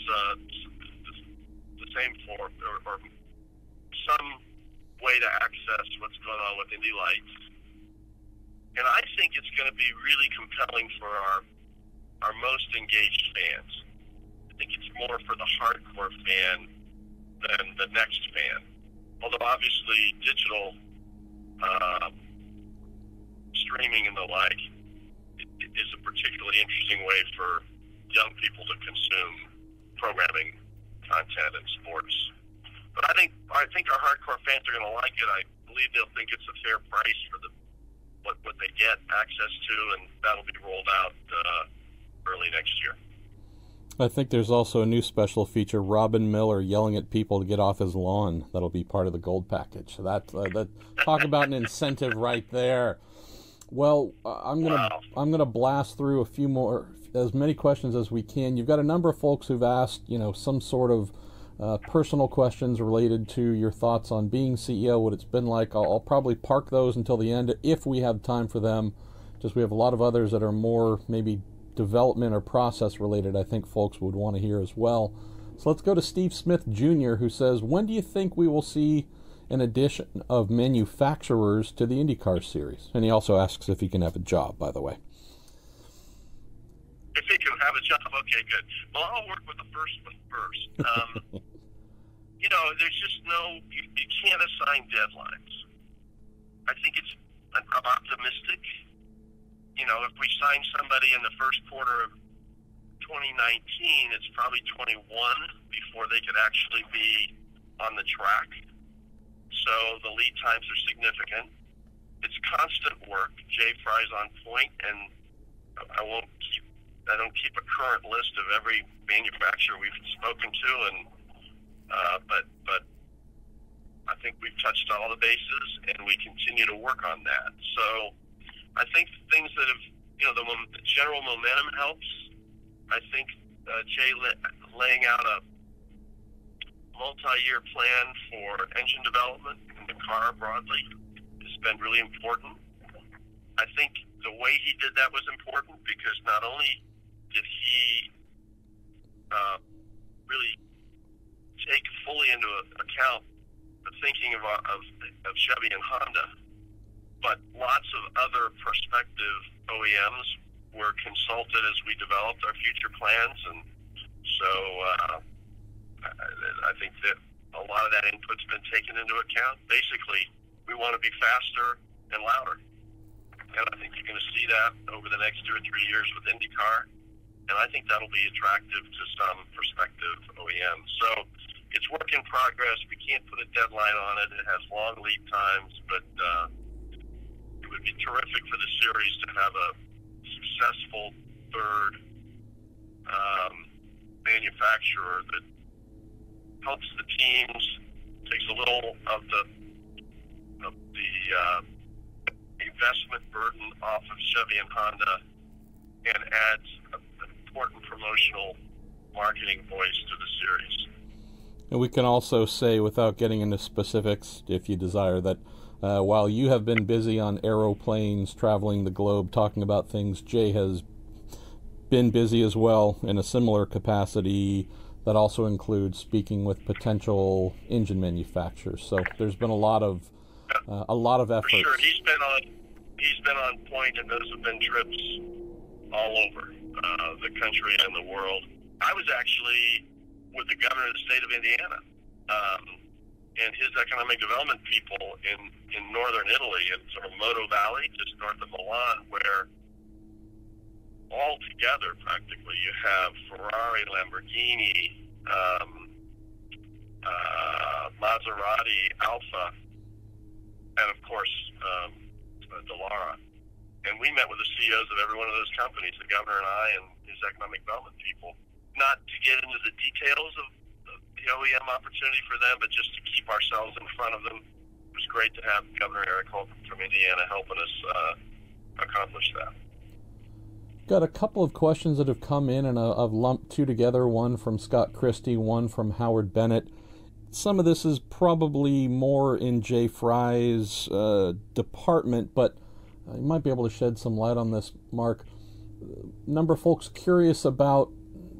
the same for or some way to access what's going on with Indy Lights. And I think it's going to be really compelling for our most engaged fans. I think it's more for the hardcore fan than the next fan. Although obviously digital streaming and the like is a particularly interesting way for young people to consume programming, content, and sports. But I think our hardcore fans are going to like it. I believe they'll think it's a fair price for what they get access to, and that'll be rolled out early next year. I think there's also a new special feature, Robin Miller yelling at people to get off his lawn. That'll be part of the gold package. So that talk about an incentive right there. Well, I'm gonna blast through a few more, as many questions as we can. You've got a number of folks who've asked, you know, some sort of personal questions related to your thoughts on being CEO, what it's been like. I'll probably park those until the end if we have time for them. Just we have a lot of others that are more maybe development or process related I think folks would want to hear as well. So let's go to Steve Smith Jr., who says, when do you think we will see an addition of manufacturers to the IndyCar series? And he also asks if he can have a job, by the way. If he can have a job, okay, good. Well, I'll work with the first one first. You know, there's just you can't assign deadlines. I think I'm optimistic. You know, if we sign somebody in the first quarter of 2019, it's probably 21 before they could actually be on the track. So the lead times are significant. It's constant work. Jay Fry's on point, and I don't keep a current list of every manufacturer we've spoken to, and but I think we've touched all the bases, and we continue to work on that. So I think things that have, you know, the general momentum helps. I think Jay laying out a multi-year plan for engine development in the car broadly has been really important. I think the way he did that was important because not only did he really take fully into account the thinking of Chevy and Honda, but lots of other prospective OEMs were consulted as we developed our future plans, and so I think that a lot of that input's been taken into account. Basically, we want to be faster and louder, and I think you're going to see that over the next 2 or 3 years with IndyCar, and I think that'll be attractive to some prospective OEMs. So it's work in progress. We can't put a deadline on it. It has long lead times, but it would be terrific for the series to have a successful third manufacturer that helps the teams, takes a little of the the investment burden off of Chevy and Honda and adds an important promotional marketing voice to the series. And we can also say, without getting into specifics, if you desire, that while you have been busy on aeroplanes, traveling the globe, talking about things, Jay has been busy as well in a similar capacity that also includes speaking with potential engine manufacturers. So there's been a lot of efforts. For sure, he's been on point, and those have been trips all over the country and the world. I was actually with the governor of the state of Indiana and his economic development people in northern Italy, in sort of Moto Valley, just north of Milan, where all together practically you have Ferrari, Lamborghini, Maserati, Alfa, and of course Dallara. And we met with the CEOs of every one of those companies, the governor and I and his economic development people, not to get into the details of the OEM opportunity for them, but just to keep ourselves in front of them. It was great to have Governor Eric Holcomb from Indiana helping us accomplish that. Got a couple of questions that have come in, and I've lumped two together, one from Scott Christie, one from Howard Bennett. Some of this is probably more in Jay Fry's department, but you might be able to shed some light on this, Mark. A number of folks curious about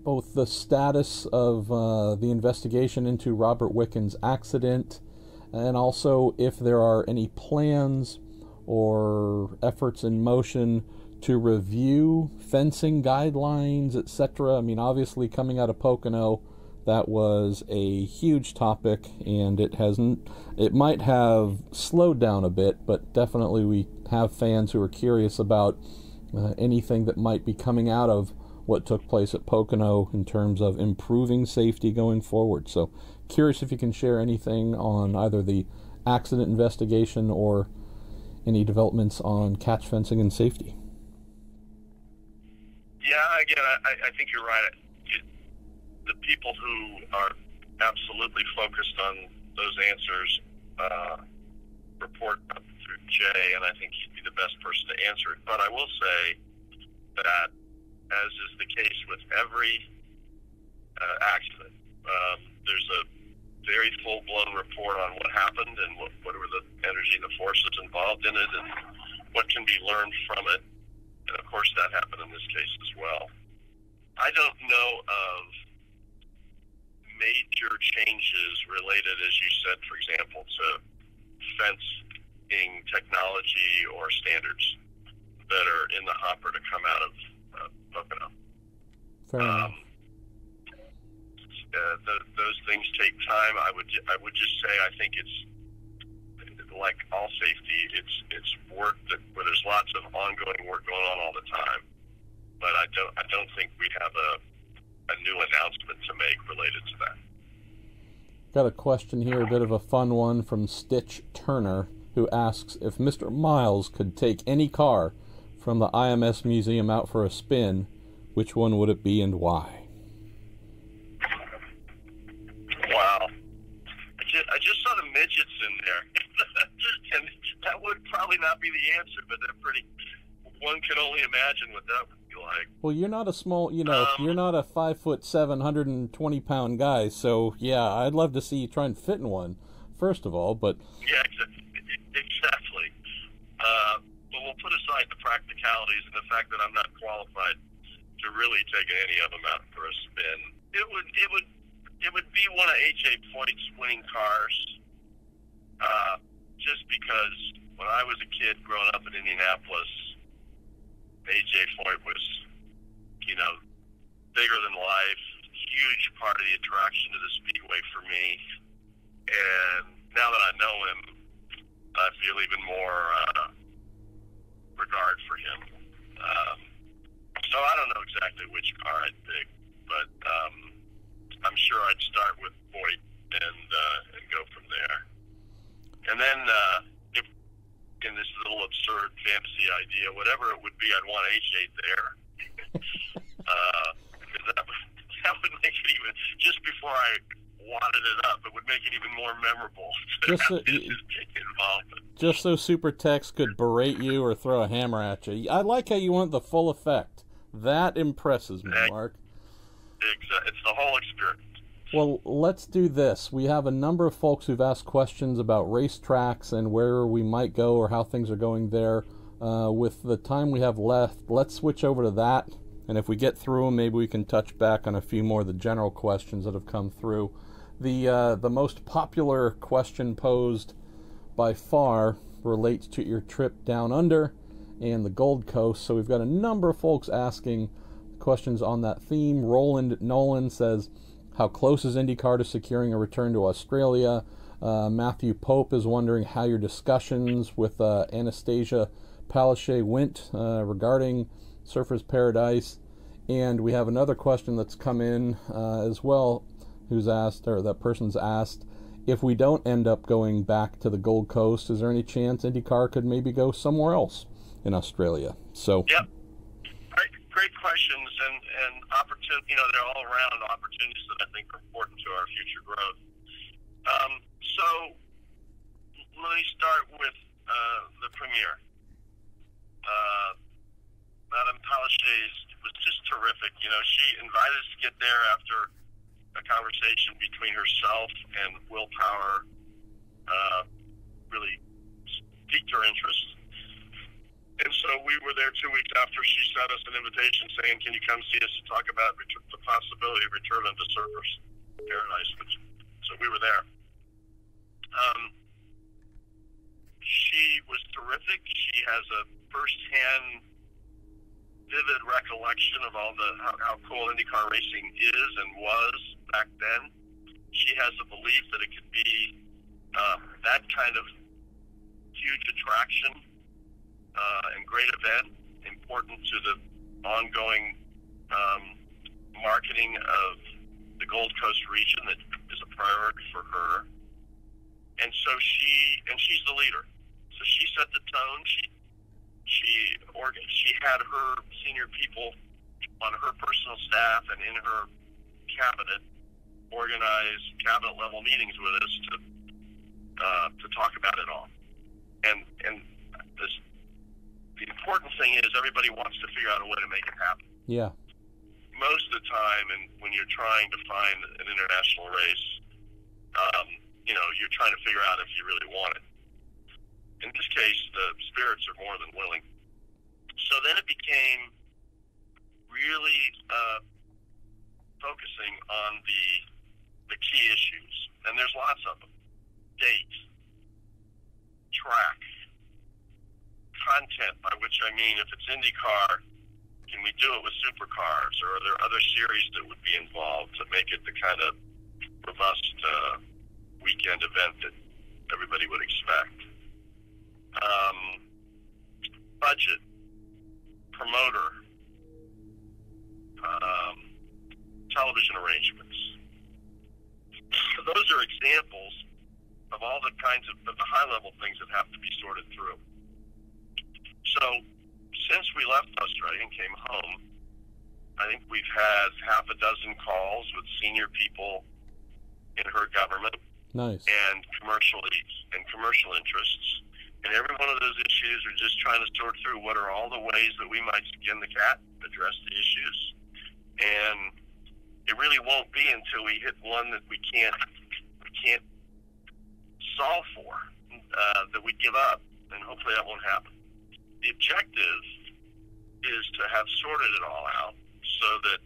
both the status of the investigation into Robert Wicken's accident, and also if there are any plans or efforts in motion to review fencing guidelines, etc. I mean, obviously coming out of Pocono, that was a huge topic, and it might have slowed down a bit, but definitely we have fans who are curious about anything that might be coming out of what took place at Pocono in terms of improving safety going forward. So curious if you can share anything on either the accident investigation or any developments on catch fencing and safety. Yeah, again, I think you're right. The people who are absolutely focused on those answers report up through Jay, and I think he'd be the best person to answer it. But I will say that, as is the case with every accident, there's a very full-blown report on what happened and what were the energy and the forces involved in it and what can be learned from it. And, of course, that happened in this case as well. I don't know of major changes related, as you said, for example, to fencing technology or standards that are in the hopper to come out of Pocono. Fair enough. Those things take time. I would just say I think it's like all safety. It's work where there's lots of ongoing work going on all the time. But I don't think we have a new announcement to make related to that. Got a question here, a bit of a fun one from Stitch Turner, who asks if Mr. Miles could take any car from the IMS Museum out for a spin, which one would it be and why? Wow. I just saw the midgets in there. And that would probably not be the answer, but they're pretty... One can only imagine what that would be like. Well, you're not a small, you're not a 5'7", 120-pound guy, so yeah, I'd love to see you try and fit in one, first of all, but... Yeah, exactly. But we'll put aside the practicalities and the fact that I'm not qualified to really take any of them out for a spin. It would be one of H.A. Foyt's winning cars, just because when I was a kid growing up in Indianapolis, A.J. Foyt was, bigger than life, huge part of the attraction to the Speedway for me. And now that I know him, I feel even more regard for him. So I don't know exactly which car I'd pick, but I'm sure I'd start with Foyt and go from there. And then, in this little absurd fantasy idea, whatever it would be, I'd want H8 there. Because that would make it even, just before I wadded it up, it would make it even more memorable to have his involvement. Just so Super Tex could berate you or throw a hammer at you. I like how you want the full effect. That impresses me, Mark. It's the whole experience. Well, let's do this. We have a number of folks who've asked questions about racetracks and where we might go or how things are going there. With the time we have left, let's switch over to that. And if we get through them, maybe we can touch back on a few more of the general questions that have come through. The most popular question posed by far relates to your trip down under and the Gold Coast. So we've got a number of folks asking questions on that theme. Roland Nolan says, how close is IndyCar to securing a return to Australia? Matthew Pope is wondering how your discussions with Anastasia Palaszczuk went regarding Surfers Paradise. And we have another question that's come in as well, who's asked, or that person's asked, if we don't end up going back to the Gold Coast, is there any chance IndyCar could maybe go somewhere else in Australia? So, yep. Great questions, and opportunity. They're all around opportunities that I think are important to our future growth. So let me start with the premiere. Madame Palaszczuk was just terrific. She invited us to get there after a conversation between herself and Will Power really piqued her interest. And so we were there 2 weeks after she sent us an invitation saying, can you come see us to talk about the possibility of return to Surfers Paradise? So we were there. She was terrific. She has a firsthand, vivid recollection of how cool IndyCar racing is and was back then. She has a belief that it could be that kind of huge attraction and great event, important to the ongoing marketing of the Gold Coast region that is a priority for her. And so she's the leader. So she set the tone. She had her senior people on her personal staff and in her cabinet organize cabinet level meetings with us to talk about it all. And the important thing is everybody wants to figure out a way to make it happen. Yeah. Most of the time, and when you're trying to find an international race, you're trying to figure out if you really want it. In this case, the spirits are more than willing. So then it became really focusing on the key issues. And there's lots of them. Date, track, content, by which I mean if it's IndyCar, can we do it with supercars, or are there other series that would be involved to make it the kind of robust weekend event that everybody would expect? Budget, promoter, television arrangements. So those are examples of all the kinds of the high-level things that have to be sorted through. So since we left Australia and came home, I think we've had half a dozen calls with senior people in her government. Nice. And commercial interests. And every one of those issues are just trying to sort through what are all the ways that we might skin the cat, address the issues. And it really won't be until we hit one that we can't solve for that we give up. And hopefully that won't happen. The objective is to have sorted it all out so that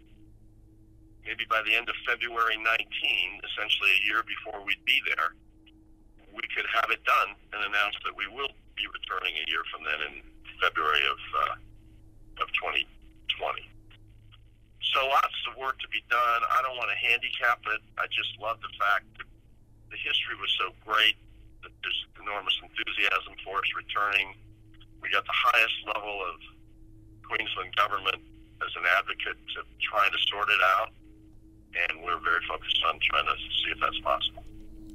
maybe by the end of February 19, essentially a year before we'd be there, we could have it done and announce that we will be returning a year from then in February of 2020. So lots of work to be done. I don't want to handicap it. I just love the fact that the history was so great, that there's enormous enthusiasm for us returning. We got the highest level of Queensland government as an advocate to trying to sort it out, and we're very focused on trying to see if that's possible.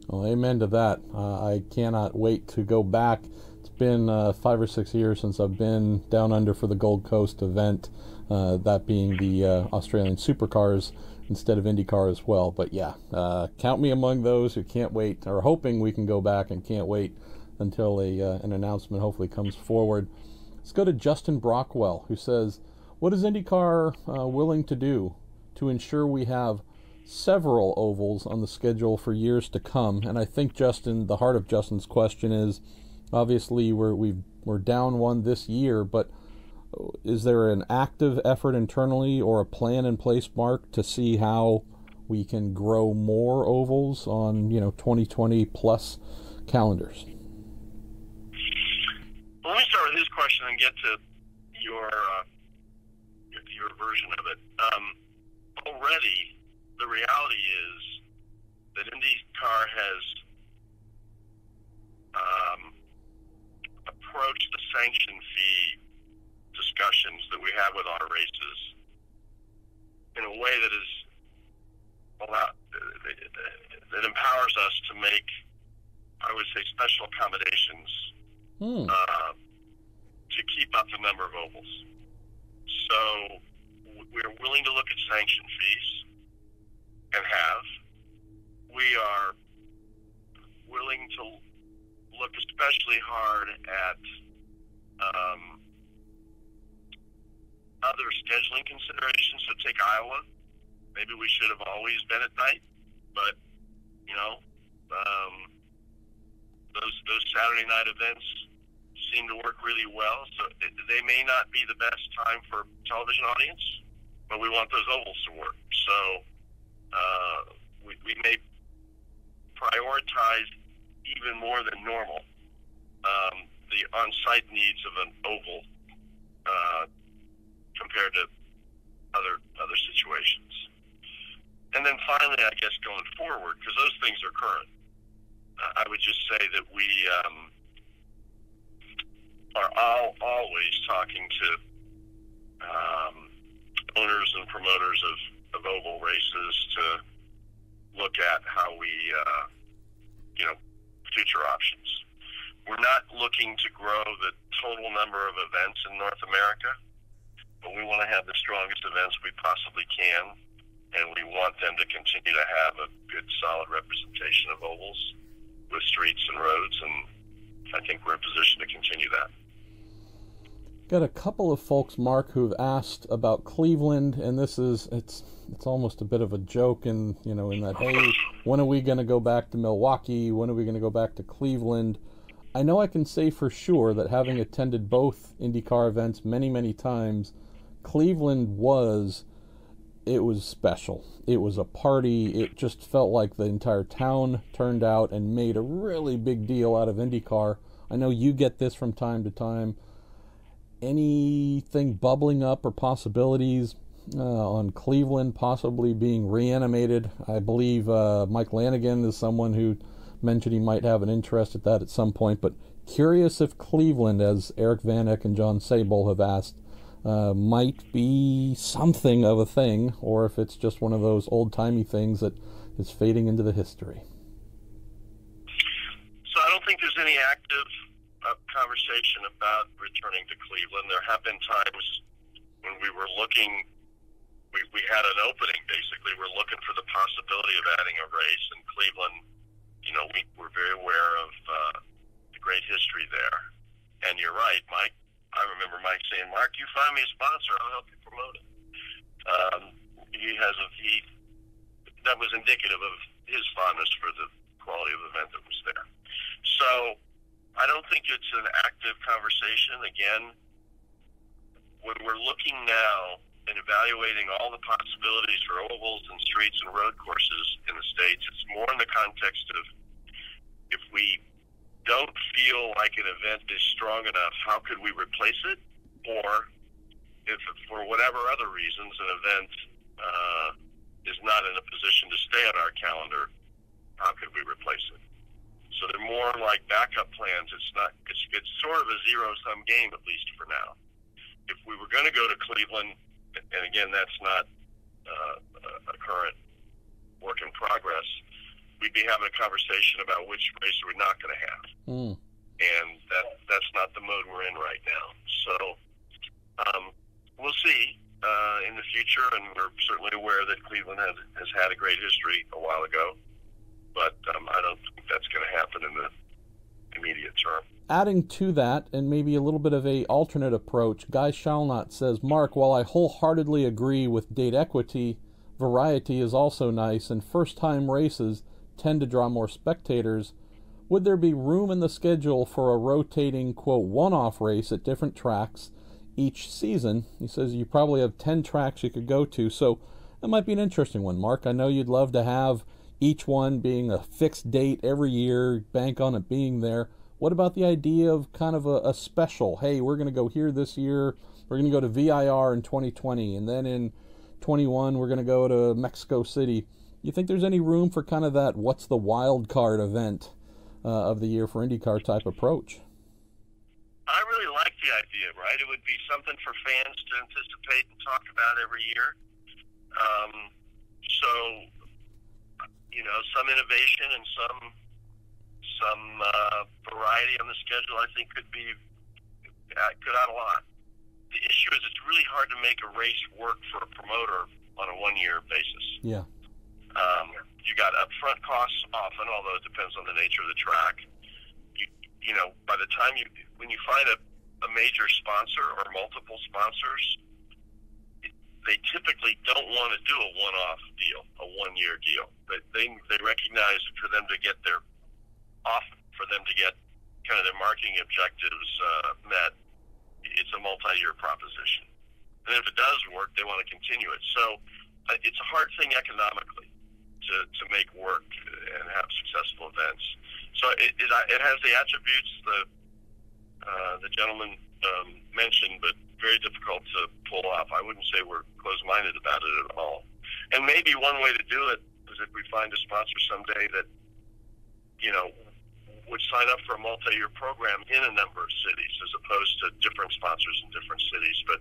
Well, amen to that. I cannot wait to go back. It's been 5 or 6 years since I've been down under for the Gold Coast event, that being the Australian Supercars instead of IndyCar as well. But yeah, count me among those who can't wait, or hoping we can go back and can't wait until an announcement hopefully comes forward. Let's go to Justin Brockwell, who says, what is IndyCar willing to do to ensure we have several ovals on the schedule for years to come? And I think, Justin, the heart of Justin's question is, obviously we're down one this year, but is there an active effort internally or a plan in place, Mark, to see how we can grow more ovals on 2020 plus calendars? Well, let me start with his question and get to your version of it. Already, the reality is that IndyCar has approached the sanction fee discussions that we have with our races in a way that is that empowers us to make, I would say, special accommodations to keep up the number of ovals. So we're willing to look at sanction fees, and have. We are willing to look especially hard at other scheduling considerations. So take Iowa. Maybe we should have always been at night, but those Saturday night events seem to work really well. So they may not be the best time for television audience, but we want those ovals to work. So we may prioritize even more than normal the on-site needs of an oval compared to other situations. And then finally, I guess going forward, because those things are current, I would just say that we are always talking to owners and promoters of oval races to look at how we, future options. We're not looking to grow the total number of events in North America, but we want to have the strongest events we possibly can, and we want them to continue to have a good, solid representation of ovals with streets and roads, and I think we're in position to continue that. Got a couple of folks, Mark, who've asked about Cleveland, and this is it's almost a bit of a joke in that, hey, when are we going to go back to Milwaukee? When are we going to go back to Cleveland? I know I can say for sure that having attended both IndyCar events many, many times, Cleveland was special. It was a party. It just felt like the entire town turned out and made a really big deal out of IndyCar. I know you get this from time to time. Anything bubbling up or possibilities on Cleveland possibly being reanimated? I believe Mike Lanigan is someone who mentioned he might have an interest at that at some point, but curious if Cleveland, as Eric Van Eck and John Sable have asked, might be something of a thing, or if it's just one of those old-timey things that is fading into the history. So I don't think there's any active conversation about returning to Cleveland. There have been times when we were looking, we had an opening, basically. We're looking for the possibility of adding a race in Cleveland. We're very aware of the great history there. And you're right, Mike. I remember Mike saying, Mark, you find me a sponsor, I'll help you promote it. That was indicative of his fondness for the quality of the event that was there. So I don't think it's an active conversation. Again, when we're looking now and evaluating all the possibilities for ovals and streets and road courses in the States, it's more in the context of, if we don't feel like an event is strong enough, how could we replace it? Or if for whatever other reasons an event is not in a position to stay on our calendar, how could we replace it? So they're more like backup plans. It's sort of a zero-sum game, at least for now. If we were going to go to Cleveland, and again, that's not a current work in progress, we'd be having a conversation about which race we're not going to have. And that's not the mode we're in right now. So we'll see in the future, and we're certainly aware that Cleveland has had a great history a while ago, but I don't think that's going to happen in the immediate term. adding to that, and maybe a little bit of a alternate approach, Guy Shalnot says, Mark, while I wholeheartedly agree with date equity, variety is also nice, and first-time races tend to draw more spectators. Would there be room in the schedule for a rotating, quote, one-off race at different tracks each season? He says you probably have 10 tracks you could go to, so that might be an interesting one, Mark. I know you'd love to have each one being a fixed date every year, bank on it being there. What about the idea of kind of a special? Hey, we're going to go here this year. We're going to go to VIR in 2020, and then in 21 we're going to go to Mexico City. You think there's any room for kind of that what's the wild card event of the year for IndyCar type approach? I really like the idea, right? It would be something for fans to anticipate and talk about every year. Some innovation and some variety on the schedule, I think, could add a lot. The issue is it's really hard to make a race work for a promoter on a one-year basis. Yeah. You got upfront costs often, although it depends on the nature of the track. By the time when you find a major sponsor or multiple sponsors, they typically don't want to do a one-off deal, a one-year deal. But they recognize that for them to get kind of their marketing objectives met, it's a multi-year proposition. And if it does work, they want to continue it. So it's a hard thing economically to make work and have successful events. So it has the attributes the gentleman mentioned, but very difficult to pull off. I wouldn't say we're closed-minded about it at all. And maybe one way to do it is if we find a sponsor someday that, would sign up for a multi-year program in a number of cities as opposed to different sponsors in different cities, but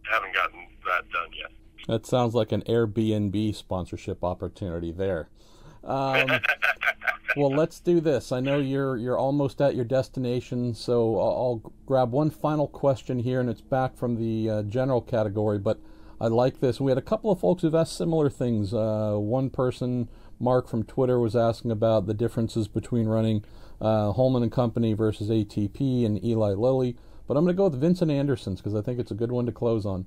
haven't gotten that done yet. That sounds like an Airbnb sponsorship opportunity there. Well, let's do this. I know you're almost at your destination, so I'll grab one final question here, and it's back from the general category, but I like this. We had a couple of folks who've asked similar things. One person, Mark from Twitter, was asking about the differences between running Holman and Company versus ATP and Eli Lilly, but I'm going to go with Vincent Anderson's because I think it's a good one to close on.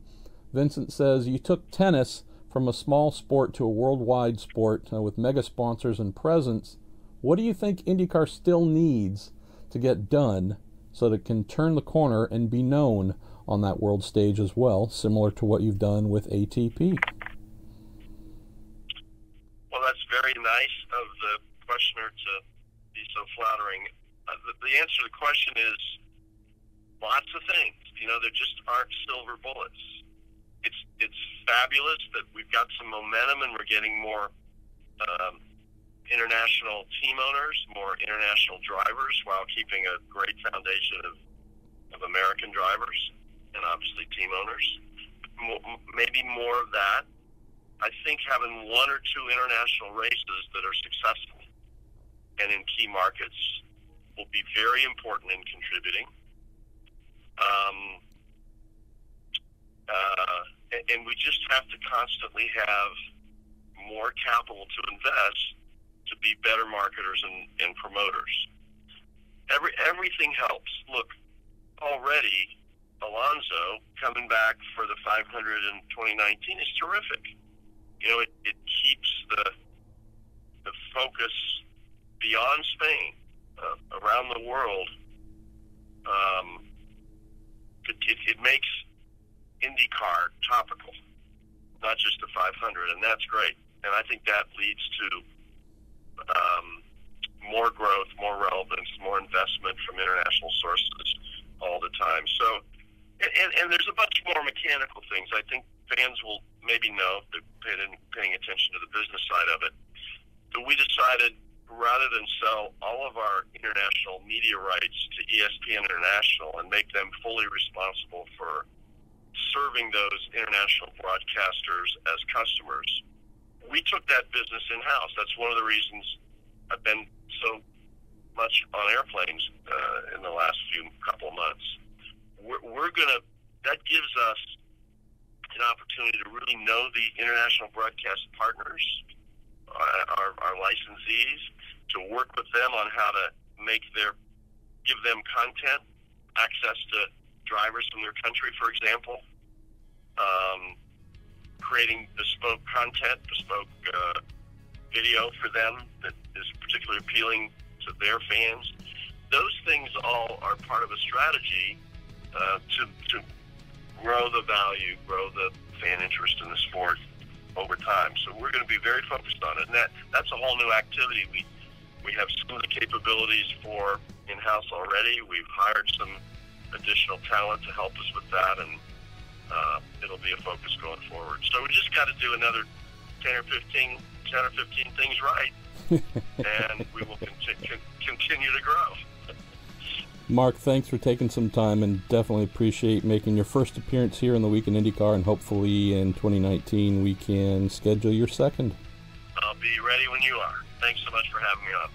Vincent says, you took tennis from a small sport to a worldwide sport with mega sponsors and presence. What do you think IndyCar still needs to get done so that it can turn the corner and be known on that world stage as well, similar to what you've done with ATP? Well, that's very nice of the questioner to be so flattering. The answer to the question is lots of things. There just aren't silver bullets. It's fabulous that we've got some momentum and we're getting more international team owners, more international drivers, while keeping a great foundation of American drivers and obviously team owners. Maybe more of that. I think having one or two international races that are successful and in key markets will be very important in contributing. And we just have to constantly have more capital to invest to be better marketers and promoters. Everything helps. Look, already Alonso coming back for the 500 in 2019 is terrific. It keeps the focus beyond Spain, around the world. It makes IndyCar topical, not just the 500, and that's great. And I think that leads to more growth, more relevance, more investment from international sources all the time. So, and there's a bunch more mechanical things. I think fans will maybe know if they're paying attention to the business side of it. So we decided, rather than sell all of our international media rights to ESPN International and make them fully responsible for serving those international broadcasters as customers, we took that business in-house. That's one of the reasons I've been so much on airplanes in the last couple of months. That gives us an opportunity to really know the international broadcast partners, our licensees, to work with them on how to make their give them content, access to drivers from their country, for example, creating bespoke content, bespoke video for them that is particularly appealing to their fans. Those things all are part of a strategy to grow the value, grow the fan interest in the sport over time. So we're going to be very focused on it, and that's a whole new activity. We have some of the capabilities for in-house already. We've hired some additional talent to help us with that, and it'll be a focus going forward. So we just got to do another 10 or 15 things right, and we will continue to grow. Mark, thanks for taking some time, and definitely appreciate making your first appearance here in the Week in IndyCar, and hopefully in 2019 we can schedule your second. I'll be ready when you are. Thanks so much for having me on.